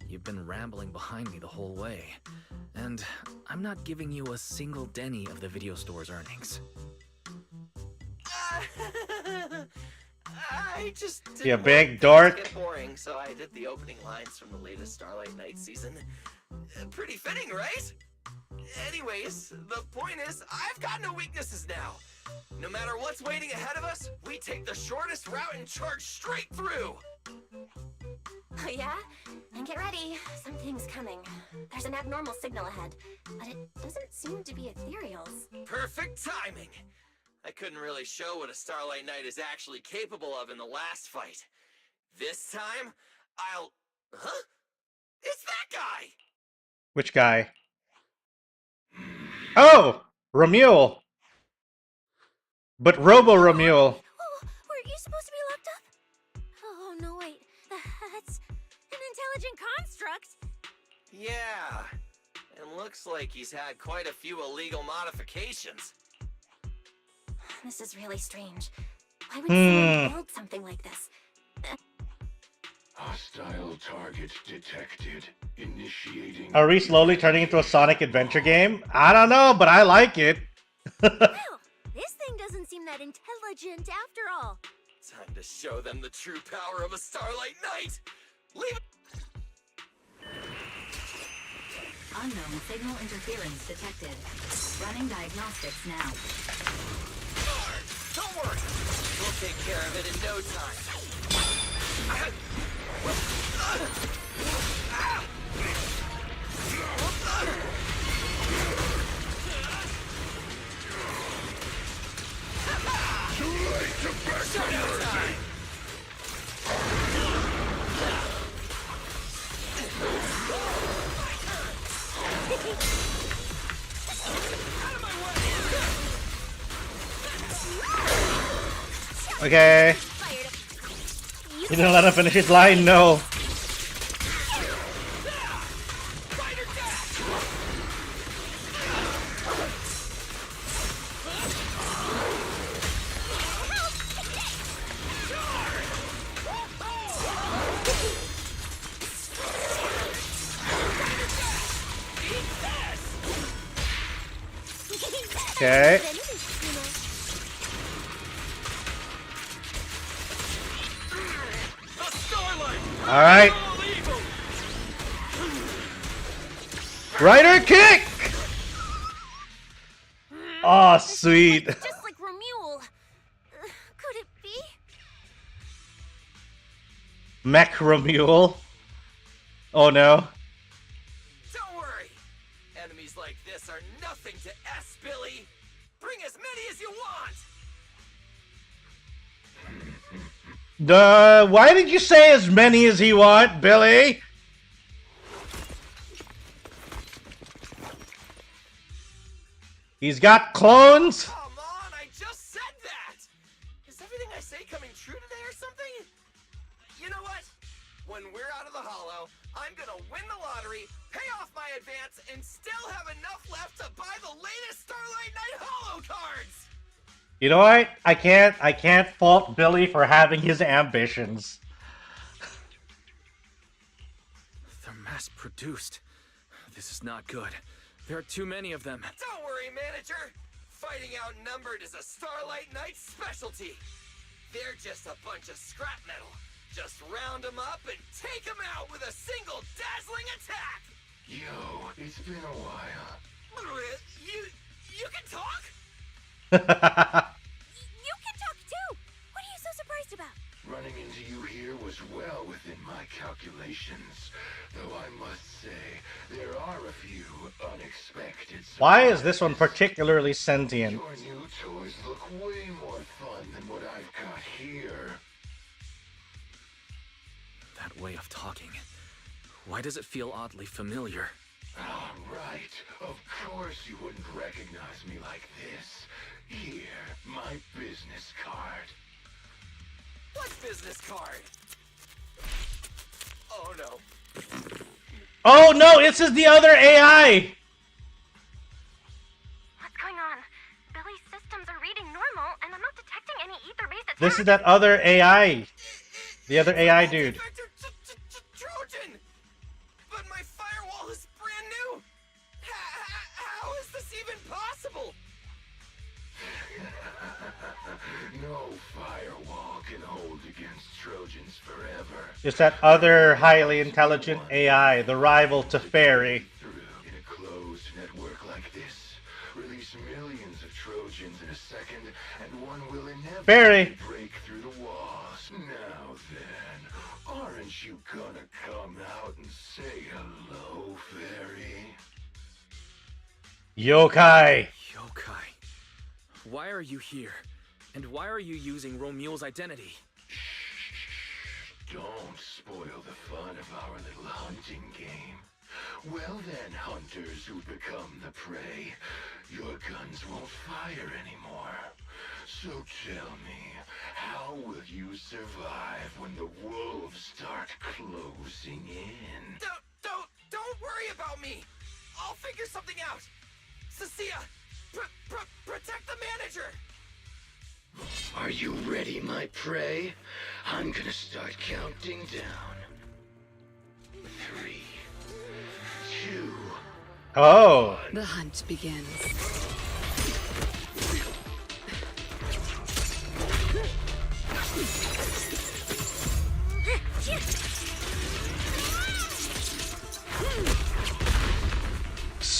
You've been rambling behind me the whole way, and I'm not giving you a single Denny of the video store's earnings. I just didn't You want big it to dork. get boring, so I did the opening lines from the latest Starlight Night season. Pretty fitting, right? Anyways, the point is, I've got no weaknesses now. No matter what's waiting ahead of us, we take the shortest route and charge straight through. Oh yeah? Then get ready. Something's coming. There's an abnormal signal ahead, but it doesn't seem to be ethereals. Perfect timing. I couldn't really show what a Starlight Knight is actually capable of in the last fight. This time, I'll... Huh? It's that guy! Which guy? Oh! Ramule! But Robo-Ramule. Oh, were you supposed to be locked up? Oh, no, wait. That's an intelligent construct. Yeah. And looks like he's had quite a few illegal modifications. This is really strange. Why would someone build something like this? Hostile target detected. Initiating. Are we slowly turning into a Sonic adventure game? I don't know, but I like it. Well, thing doesn't seem that intelligent after all. Time to show them the true power of a Starlight Knight! Leave it! Unknown signal interference detected. Running diagnostics now. Don't worry! We'll take care of it in no time. Too late to back the mercy! Okay. You didn't let him finish his line? No. Okay. All right. Rider kick. Oh, sweet. Just like Romuald. Could it be? Macromule. Oh no. Don't worry! Enemies like this are nothing to S, Billy! Bring as many as you want! Why did you say as many as he want, Billy? He's got clones? Come on, I just said that! Is everything I say coming true today or something? You know what? When we're out of the hollow, I'm gonna win the lottery, pay off my advance, and still have enough left to buy the latest Starlight Knight hollow cards! You know what? I can't fault Billy for having his ambitions. They're mass-produced. This is not good. There are too many of them. Don't worry, manager! Fighting outnumbered is a Starlight Knight specialty. They're just a bunch of scrap metal. Just round them up and take them out with a single dazzling attack! Yo, it's been a while. You can talk? You can talk too! What are you so surprised about? Running into you here was well within my calculations. Though I must say, there are a few unexpected surprises. Why is this one particularly sentient? Your new toys look way more fun than what I've got here. That way of talking. Why does it feel oddly familiar? Ah, right. Of course you wouldn't recognize me like this. Here, my business card. What business card? Oh no. Oh no, this is the other AI! What's going on? Billy's systems are reading normal, and I'm not detecting any ether-based attacks. This is that other AI. The other AI dude. Trojan! But my firewall is brand new! How is this even possible? No firewall can hold against Trojans forever. It's that other highly intelligent AI, the rival to Fairy. In a closed network like this, release millions of Trojans in a second, and one will inevitably Fairy. break through the walls. Now then, aren't you gonna come out and say hello, Fairy? Yokai. Yokai. Why are you here? And why are you using Romuald's identity? Don't spoil the fun of our little hunting game. Well then, hunters who become the prey, your guns won't fire anymore. So tell me, how will you survive when the wolves start closing in? Don't worry about me! I'll figure something out! Cecilia, protect the manager! Are you ready, my prey? I'm gonna start counting down. 3, 2... Oh. The hunt begins.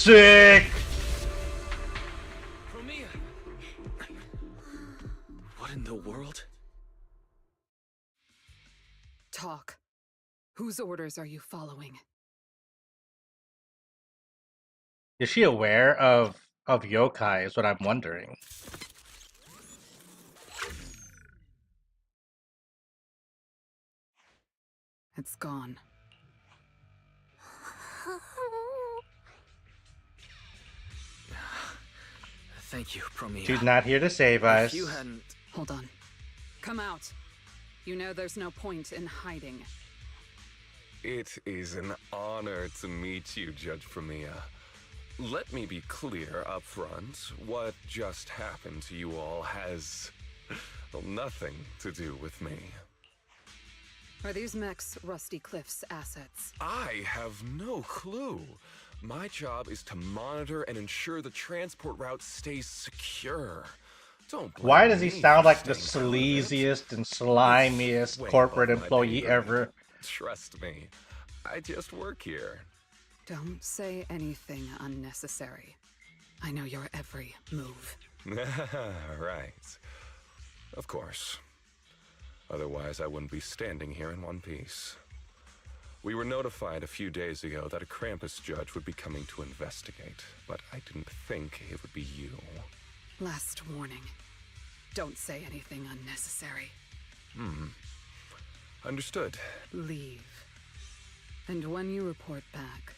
Sick! What in the world? Talk. Whose orders are you following? Is she aware of yokai is what I'm wondering. It's gone. Thank you, Promia. She's not here to save us. If you hadn't... Hold on. Come out. You know there's no point in hiding. It is an honor to meet you, Judge Promia. Let me be clear up front. What just happened to you all has nothing to do with me. Are these mechs Rusty Cliff's assets? I have no clue. My job is to monitor and ensure the transport route stays secure. Don't blame Why does he me sound for like the staying sleaziest and slimiest way corporate above my employee pay ever? grade. Trust me, I just work here. Don't say anything unnecessary. I know your every move. Right. Of course. Otherwise, I wouldn't be standing here in one piece. We were notified a few days ago that a Krampus judge would be coming to investigate, but I didn't think it would be you. Last warning. Don't say anything unnecessary. Understood. Leave. And when you report back,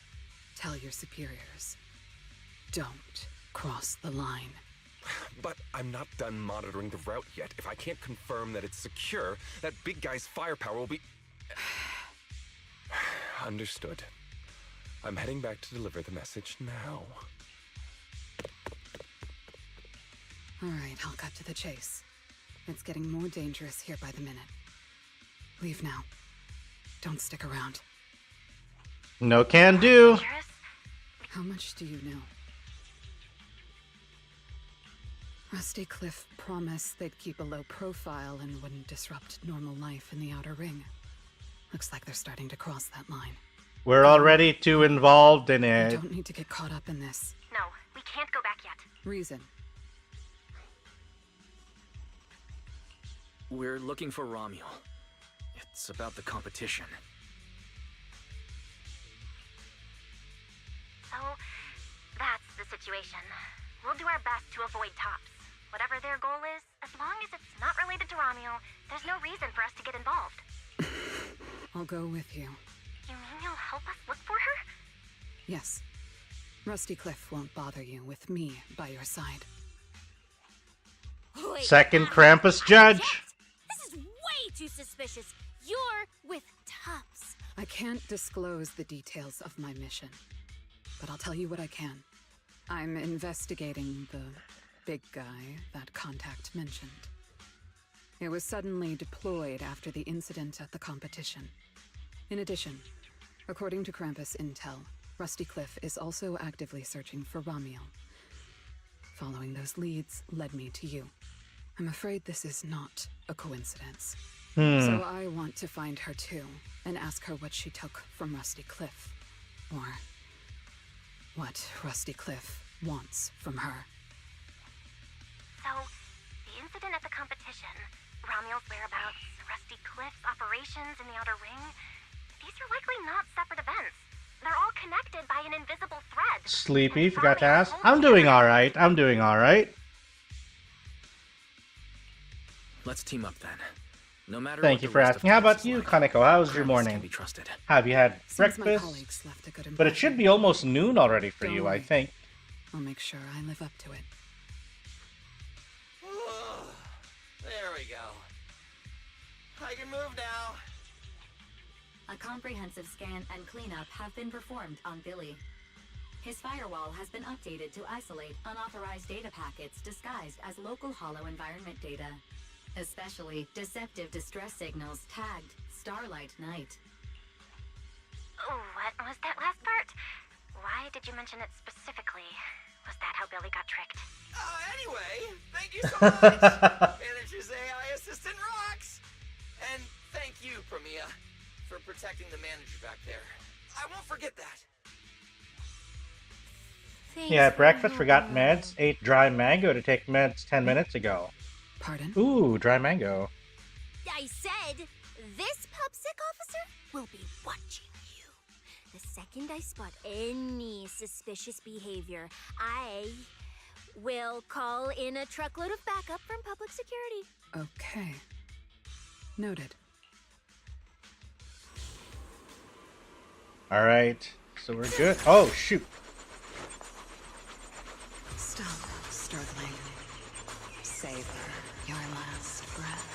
tell your superiors. Don't cross the line. But I'm not done monitoring the route yet. If I can't confirm that it's secure, that big guy's firepower will be... Understood. I'm heading back to deliver the message now. All right, I'll cut to the chase. It's getting more dangerous here by the minute. Leave now. Don't stick around. No can do. How much do you know? Rusty Cliff promised they'd keep a low profile and wouldn't disrupt normal life in the Outer Ring. Looks like they're starting to cross that line. We're already too involved in You it. don't need to get caught up in this. No, we can't go back yet. Reason. We're looking for Romuel. It's about the competition. So, that's the situation. We'll do our best to avoid tops. Whatever their goal is, as long as it's not related to Romuel, there's no reason for us to get involved. I'll go with you. You mean you'll help us look for her? Yes. Rusty Cliff won't bother you with me by your side. Wait, Second Krampus judge. This is way too suspicious. You're with Tubbs. I can't disclose the details of my mission, but I'll tell you what I can. I'm investigating the big guy that Contact mentioned. It was suddenly deployed after the incident at the competition. In addition, according to Krampus intel, Rusty Cliff is also actively searching for Romuel. Following those leads led me to you. I'm afraid this is not a coincidence. So I want to find her too, and ask her what she took from Rusty Cliff. Or what Rusty Cliff wants from her. So, the incident at the competition, Romuel's whereabouts, Rusty Cliff's operations in the Outer Ring, these are likely not separate events. They're all connected by an invisible thread. Sleepy, forgot to ask. I'm doing alright. I'm doing alright. Let's team up then. No matter Thank what you the for rest of asking. How about Texas you, like, Kaneko? How was your Krampus morning? can be trusted. Have you had Seems my breakfast? colleagues left a good But it impression. should be almost noon already for Don't you, I worry. think. I'll make sure I live up to it. There we go. I can move now. A comprehensive scan and cleanup have been performed on Billy. His firewall has been updated to isolate unauthorized data packets disguised as local hollow environment data, especially deceptive distress signals tagged Starlight Night. Oh, what was that last part? Why did you mention it specifically? Was that how Billy got tricked? Anyway, thank you so much. Manager's AI assistant rocks. And thank you, Promia, for protecting the manager back there. I won't forget that. Thanks Yeah, at for breakfast, the forgot help. meds. Ate dry mango to take meds 10 minutes ago. Pardon? Ooh, dry mango. I said, this pubsec officer will be watching you. The second I spot any suspicious behavior, I will call in a truckload of backup from public security. Okay. Noted. Alright, so we're good. Oh, shoot. Stop struggling. Savor your last breath.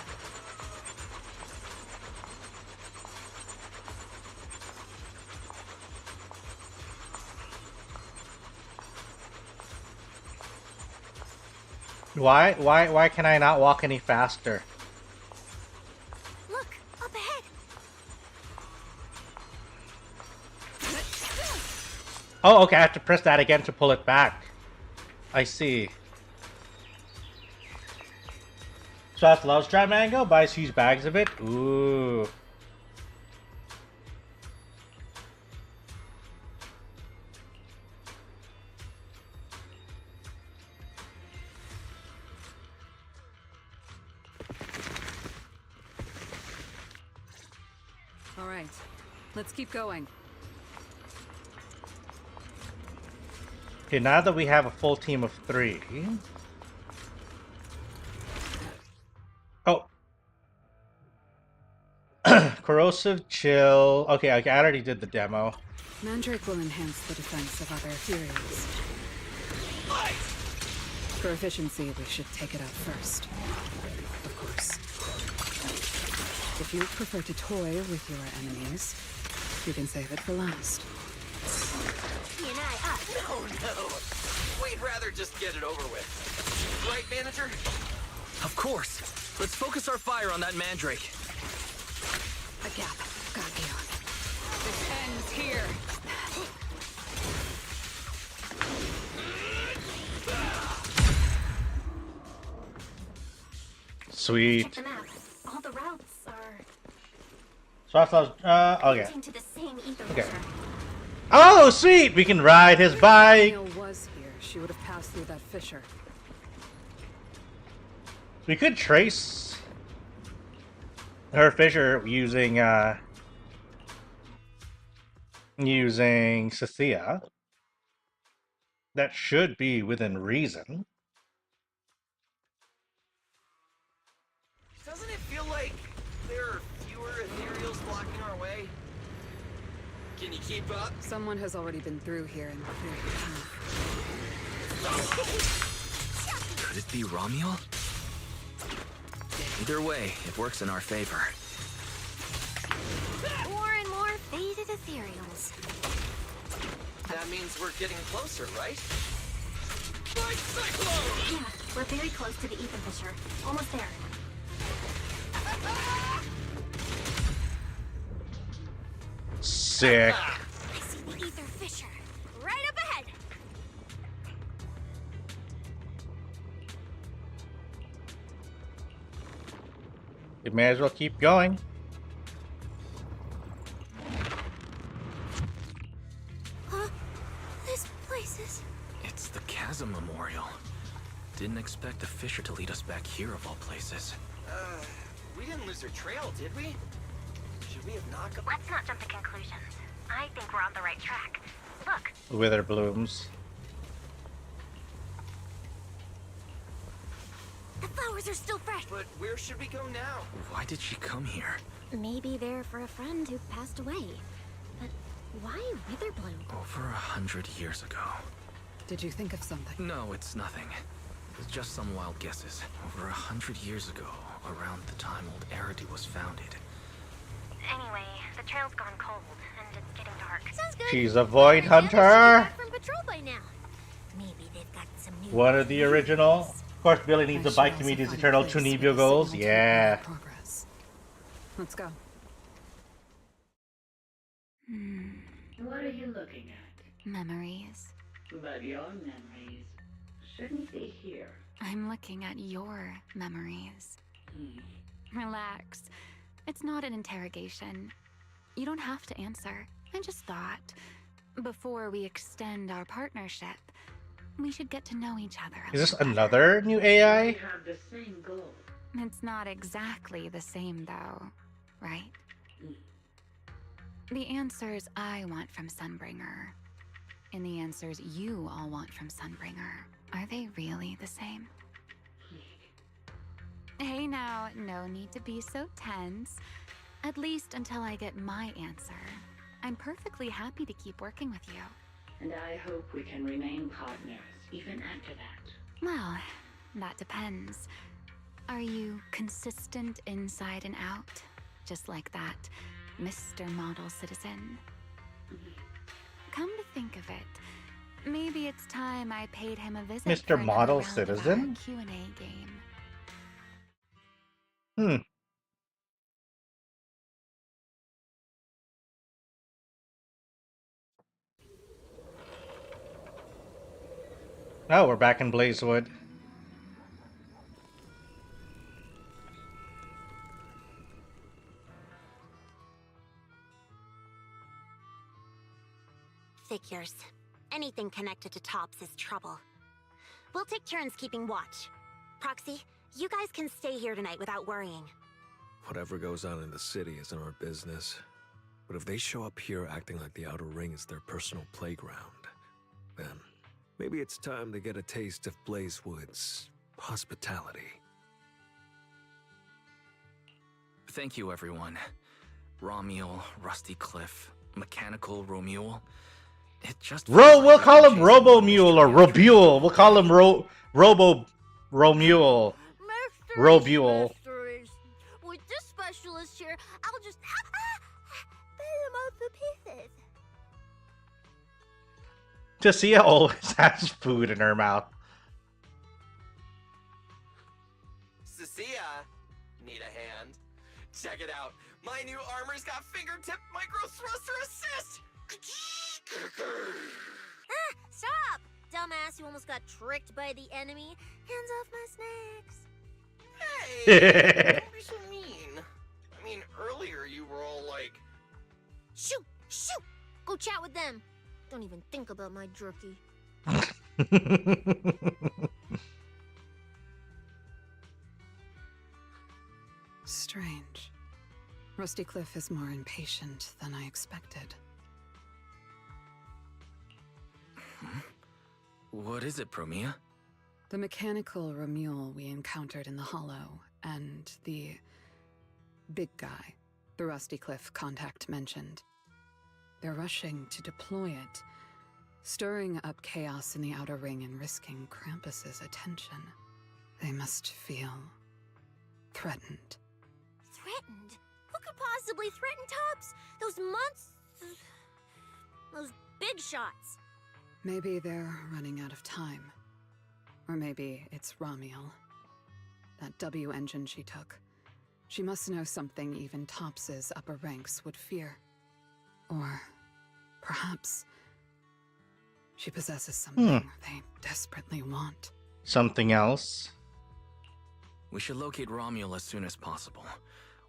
Why can I not walk any faster? Look, up ahead. Oh, okay, I have to press that again to pull it back. I see. Swath loves dry mango, buys huge bags of it. Ooh. All right, let's keep going. Okay, now that we have a full team of 3. Oh. Corrosive chill. Okay, I already did the demo. Mandrake will enhance the defense of other Furies. For efficiency, we should take it out first. Of course. If you prefer to toy with your enemies, you can save it for last. He and I up. No. We'd rather just get it over with. Right, manager? Of course. Let's focus our fire on that mandrake. A gap. Got you. This ends here. Sweet. Check the map. All the routes are Swath loves, okay. pointing to the same ether Okay. fissure. Oh, sweet! We can ride his bike! Neil was here. She would have passed through that fissure. We could trace her fissure using Cynthia. That should be within reason. Doesn't it feel like there are fewer ethereals blocking our way? Can you keep up? Someone has already been through here and cleared the path. Could it be Romuel? Either way, it works in our favor. More and more faded ethereals. That means we're getting closer, right? Yeah, we're very close to the ether fissure. Almost there. Sick. I see the ether fissure. Right up ahead. We may as well keep going. Huh? This place is... It's the Chasm Memorial. Didn't expect the fissure to lead us back here of all places. We didn't lose our trail, did we? Should we have knocked up? Let's not jump to conclusions. I think we're on the right track. Look, Wither blooms. The flowers are still fresh. But where should we go now? Why did she come here? Maybe they're for a friend who passed away. But why Witherbloom? Over 100 years ago. Did you think of something? No, it's nothing. It's just some wild guesses. Over 100 years ago, around the time old Eridan was founded. anyway, the trail's gone cold, and it's getting dark. Sounds good. She's a void hunter. Back from patrol by now. Maybe they've got some new One of the original. Of course, Billy needs a bike to meet his eternal Tunibio goals. Yeah. Progress. Let's go. What are you looking at? Memories. But your memories shouldn't be here. I'm looking at your memories. Hmm. Relax. It's not an interrogation. You don't have to answer. I just thought, Before we extend our partnership, we should get to know each other. Is this another new AI? We have the same goal. It's not exactly the same, though, right? The answers I want from Sunbringer and the answers you all want from Sunbringer, are they really the same? Hey now, no need to be so tense. At least until I get my answer. I'm perfectly happy to keep working with you. And I hope we can remain partners even after that. Well, that depends. Are you consistent inside and out? Just like that Mr. Model Citizen? Come to think of it, maybe it's time I paid him a visit. Mr. Model Citizen? Q&A game. Oh, we're back in Blazewood. Figures. Anything connected to Tops is trouble. We'll take turns keeping watch. Proxy, you guys can stay here tonight without worrying. Whatever goes on in the city isn't our business. But if they show up here acting like the Outer Ring is their personal playground, then maybe it's time to get a taste of Blazewood's hospitality. Thank you, everyone. Romuel, Rusty Cliff, Mechanical Romule. It just We'll call him Robo Mule or Robule. We'll call him Robo Romule. Robule. With this specialist here, I'll just put him up the pieces. Tessia always has food in her mouth. Tessia, need a hand? Check it out. My new armor's got fingertip micro thruster assist. Stop! Dumbass, you almost got tricked by the enemy. Hands off my snacks. Hey! Don't be so mean. I mean, earlier you were all like... Shoot! Shoot! Go chat with them. Don't even think about my jerky. Strange. Rusty Cliff is more impatient than I expected. What is it, Promia? The mechanical Romule we encountered in the Hollow, and the big guy the Rusty Cliff contact mentioned. They're rushing to deploy it, stirring up chaos in the Outer Ring and risking Krampus's attention. They must feel threatened. Threatened? Who could possibly threaten Tops? Those big shots. Maybe they're running out of time. Or maybe it's Romuel. That W engine she took. She must know something even Tops's upper ranks would fear. Or perhaps she possesses something they desperately want. Something else? We should locate Romuel as soon as possible.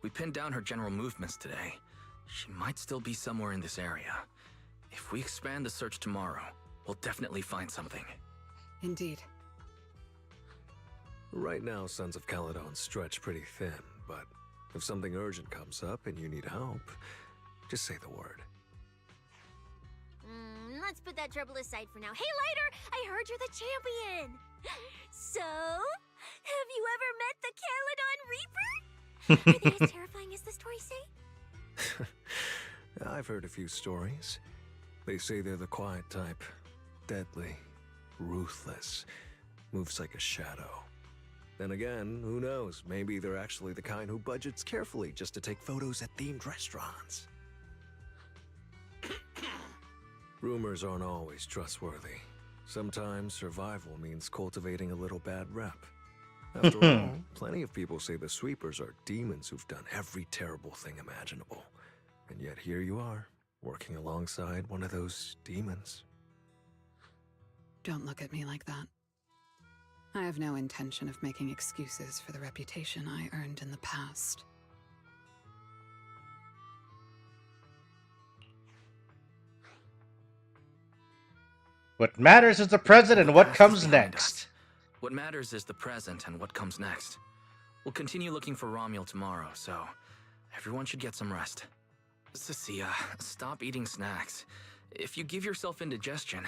We pinned down her general movements today. She might still be somewhere in this area. If we expand the search tomorrow, we'll definitely find something. Indeed. Right now, Sons of Caledon stretch pretty thin, but if something urgent comes up and you need help, just say the word. Let's put that trouble aside for now. Hey, Lighter! I heard you're the champion! So, have you ever met the Caledon Reaper? Are they as terrifying as the stories say? I've heard a few stories. They say they're the quiet type. Deadly. Ruthless. Moves like a shadow. Then again, who knows? Maybe they're actually the kind who budgets carefully just to take photos at themed restaurants. Rumors aren't always trustworthy. Sometimes survival means cultivating a little bad rep. After all, plenty of people say the sweepers are demons who've done every terrible thing imaginable. And yet here you are, working alongside one of those demons. Don't look at me like that. I have no intention of making excuses for the reputation I earned in the past. What matters is the present and what comes next. What matters is the present and what comes next. We'll continue looking for Romuald tomorrow, so everyone should get some rest. Cecilia, stop eating snacks. If you give yourself indigestion,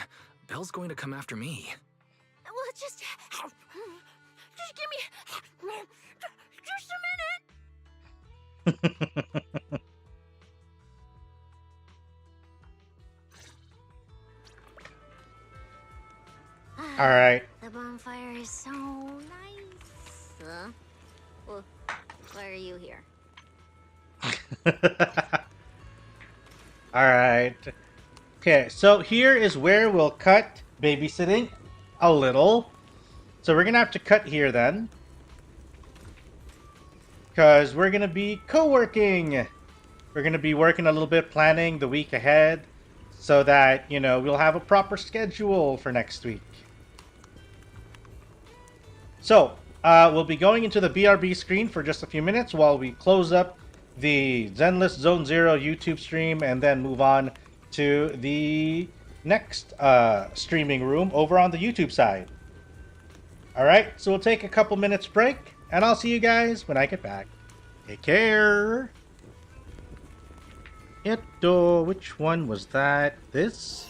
Belle's going to come after me. Well, just give me just a minute. All right. The bonfire is so nice. Well, why are you here? All right. Okay, so here is where we'll cut babysitting a little. So we're gonna have to cut here then, because we're gonna be co-working. We're gonna be working a little bit, planning the week ahead, so that, you know, we'll have a proper schedule for next week. So we'll be going into the BRB screen for just a few minutes while we close up the Zenless Zone Zero YouTube stream and then move on to the next streaming room over on the YouTube side. Alright, so we'll take a couple minutes break, and I'll see you guys when I get back. Take care! Which one was that? This?